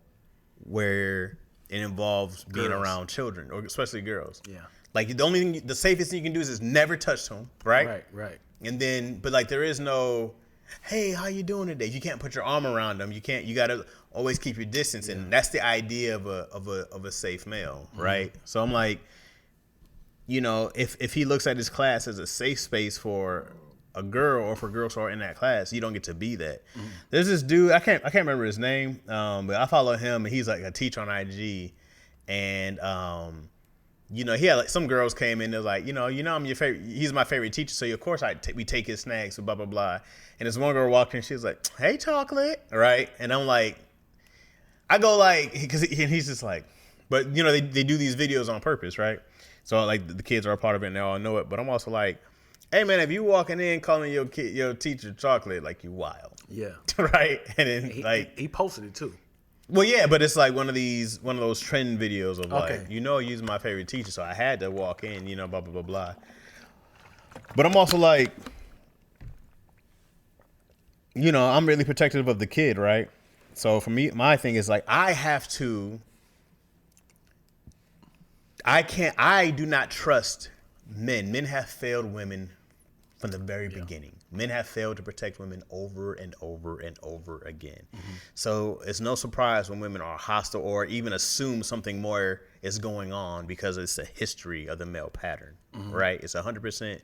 where it involves being around children, or especially girls. Yeah. Like the safest thing you can do is never touch them, right? Right. And then, but like there is no, hey, how you doing today? You can't put your arm around them. You gotta always keep your distance, and that's the idea of a safe male, right? So I'm like, if he looks at his class as a safe space for a girl or for girls who are in that class, you don't get to be that. There's this dude, I can't remember his name, but I follow him, and he's like a teacher on IG, and he had like some girls came in. They're like, I'm your favorite. He's my favorite teacher, so of course we take his snacks, blah blah blah. And this one girl walked in, she was like, "Hey, chocolate," right? And I'm like, I go like, and he's just like, but they do these videos on purpose, right? So like the kids are a part of it and they all know it. But I'm also like, hey man, if you walking in calling your teacher chocolate, like you wild, yeah, right? And then he posted it too. Well, yeah, but it's like one of those trend videos of like, using my favorite teacher, so I had to walk in, blah blah blah blah. But I'm also like, I'm really protective of the kid, right? So for me, my thing is like, I do not trust men. Men have failed women from the very beginning. Men have failed to protect women over and over and over again. So it's no surprise when women are hostile or even assume something more is going on because it's a history of the male pattern, right? It's 100%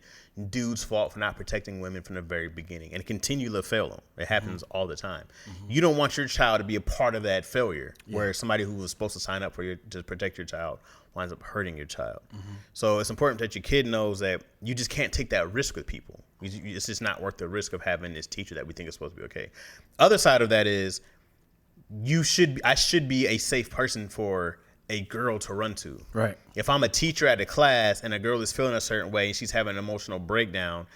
dude's fault for not protecting women from the very beginning and continue to fail them. It happens all the time. You don't want your child to be a part of that failure where somebody who was supposed to sign up for you to protect your child winds up hurting your child. So it's important that your kid knows that you just can't take that risk with people. It's just not worth the risk of having this teacher that we think is supposed to be okay. Other side of that is I should be a safe person for a girl to run to. Right. If I'm a teacher at a class and a girl is feeling a certain way and she's having an emotional breakdown,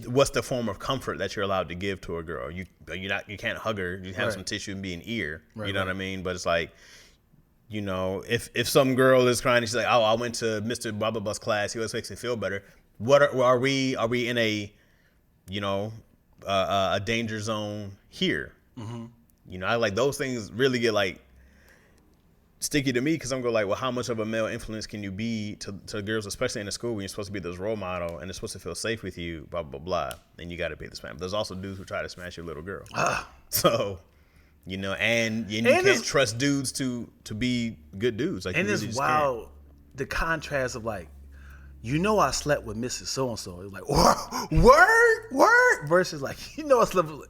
what's the form of comfort that you're allowed to give to a girl? You can't hug her. You have some tissue and be an ear. You know what I mean? But it's like, if some girl is crying and she's like, oh, I went to Mr. Blah blah blah's class, he always makes me feel better. Are we in a a danger zone here? I like those things really get like sticky to me because I'm going like, well, how much of a male influence can you be to girls, especially in a school when you're supposed to be this role model and they're supposed to feel safe with you, blah blah blah. And you got to pay the smash. But there's also dudes who try to smash your little girl. So You know, and you can't trust dudes to be good dudes. Like, and you it's really just wild, can't. the contrast of like, you know, I slept with Mrs. So and so. It's like word versus like, you know, I slept with.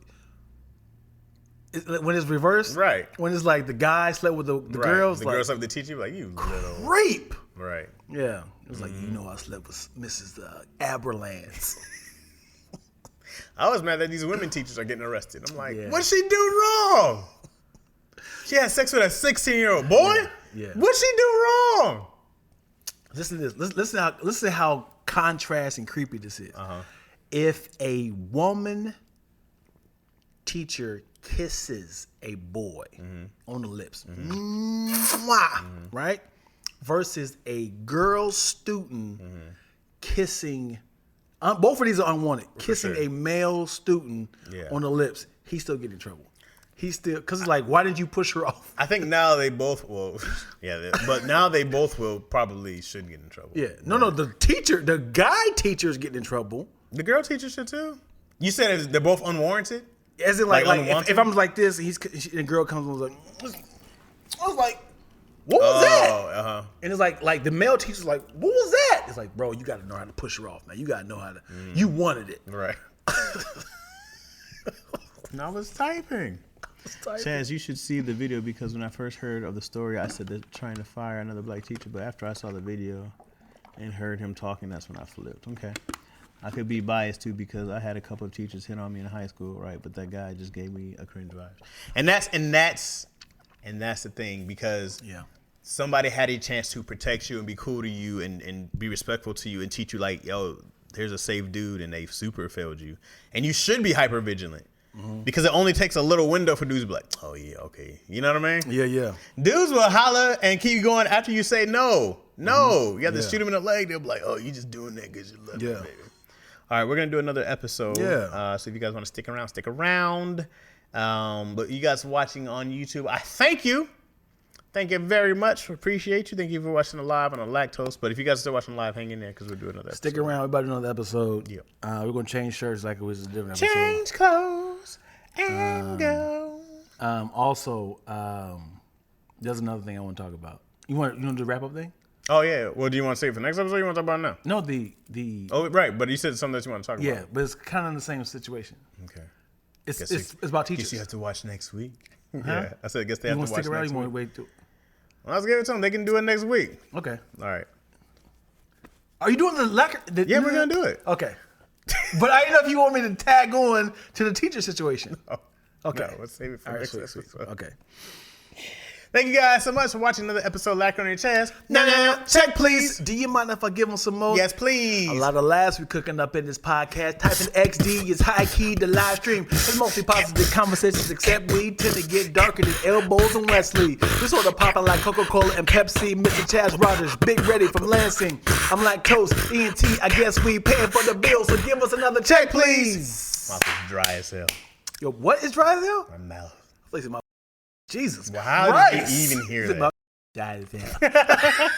When it's reversed, Right? When it's like the guy slept with the girls, the like, girls slept with the teacher, like you little rape. right? Yeah, it was like, you know, I slept with Mrs. Aberlance. I was mad that these women teachers are getting arrested. I'm like, what'd she do wrong? She had sex with a 16-year-old boy. Yeah. What'd she do wrong? Listen to this. Listen how contrast and creepy this is. If a woman teacher kisses a boy on the lips, mwah, right? Versus a girl student kissing, both of these are unwanted. Kissing a male student on the lips, he's still getting in trouble. He's still, because it's like, why didn't you push her off? I think now they both will, but now they both will probably should get in trouble. Yeah, no, the guy teacher's getting in trouble. The girl teacher should too. You said they're both unwarranted? As in, like if I'm like this, and the girl comes and was like, I was like, what was that? And it's like the male teacher's like, what was that? It's like, bro, you got to know how to push her off. Now you got to know how to. You wanted it, right? And I was typing. Chaz, you should see the video, because when I first heard of the story, I said they're trying to fire another black teacher. But after I saw the video and heard him talking, that's when I flipped. Okay. I could be biased too, because I had a couple of teachers hit on me in high school, right? But that guy just gave me a cringe vibe. And that's the thing, because somebody had a chance to protect you and be cool to you and be respectful to you and teach you like, yo, here's a safe dude, and they super failed you. And you should be hyper vigilant. Because it only takes a little window for dudes to be like, oh yeah, okay. You know what I mean? Yeah. Dudes will holler and keep going after you say no. You have to shoot them in the leg. They'll be like, oh, you just doing that because you love me, baby. All right, we're going to do another episode. So if you guys want to stick around, stick around. But you guys watching on YouTube, I thank you. Thank you very much. Appreciate you. Thank you for watching the live on the Lactose. But if you guys are still watching live, hang in there, because we'll do another episode. Stick around. We're about to do another episode. Yep. We're going to change shirts like it was a different episode. Change clothes and go. Also, there's another thing I want to talk about. You want to do the wrap-up thing? Oh, yeah. Well, do you want to save it for next episode, or you want to talk about it now? No, the Oh, right. But you said something that you want to talk about. Yeah, but it's kind of the same situation. Okay. It's about teachers. Guess you have to watch next week. Huh? Yeah. I said, I guess they have to watch stick around, next you week. want to wait through? Well, let's give it to them. They can do it next week. Okay. All right. Are you doing Yeah, we're going to do it. Okay. But I didn't know if you want me to tag on to the teacher situation. Okay. No, let's save it for next episode. Okay. Thank you guys so much for watching another episode of Lack on Your Chest. No, check please. Do you mind if I give them some more? Yes, please. A lot of laughs we cooking up in this podcast. Typing XD is high key the live stream. It's mostly positive conversations, except we tend to get darker than elbows and Wesley. We sort of popping like Coca-Cola and Pepsi. Mr. Chaz Rogers, Big Ready from Lansing. I'm like Toast, ENT. I guess we paying for the bill, so give us another check, please. My mouth is dry as hell. Yo, what is dry as hell? My mouth. My Jesus. Well, how did you even hear that? Dry as hell. I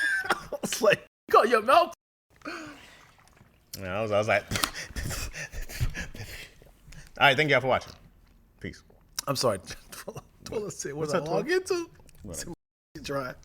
was like, go your mouth. I was like, all right, thank y'all for watching. Peace. I'm sorry. Let's see. What did I log into? Dry.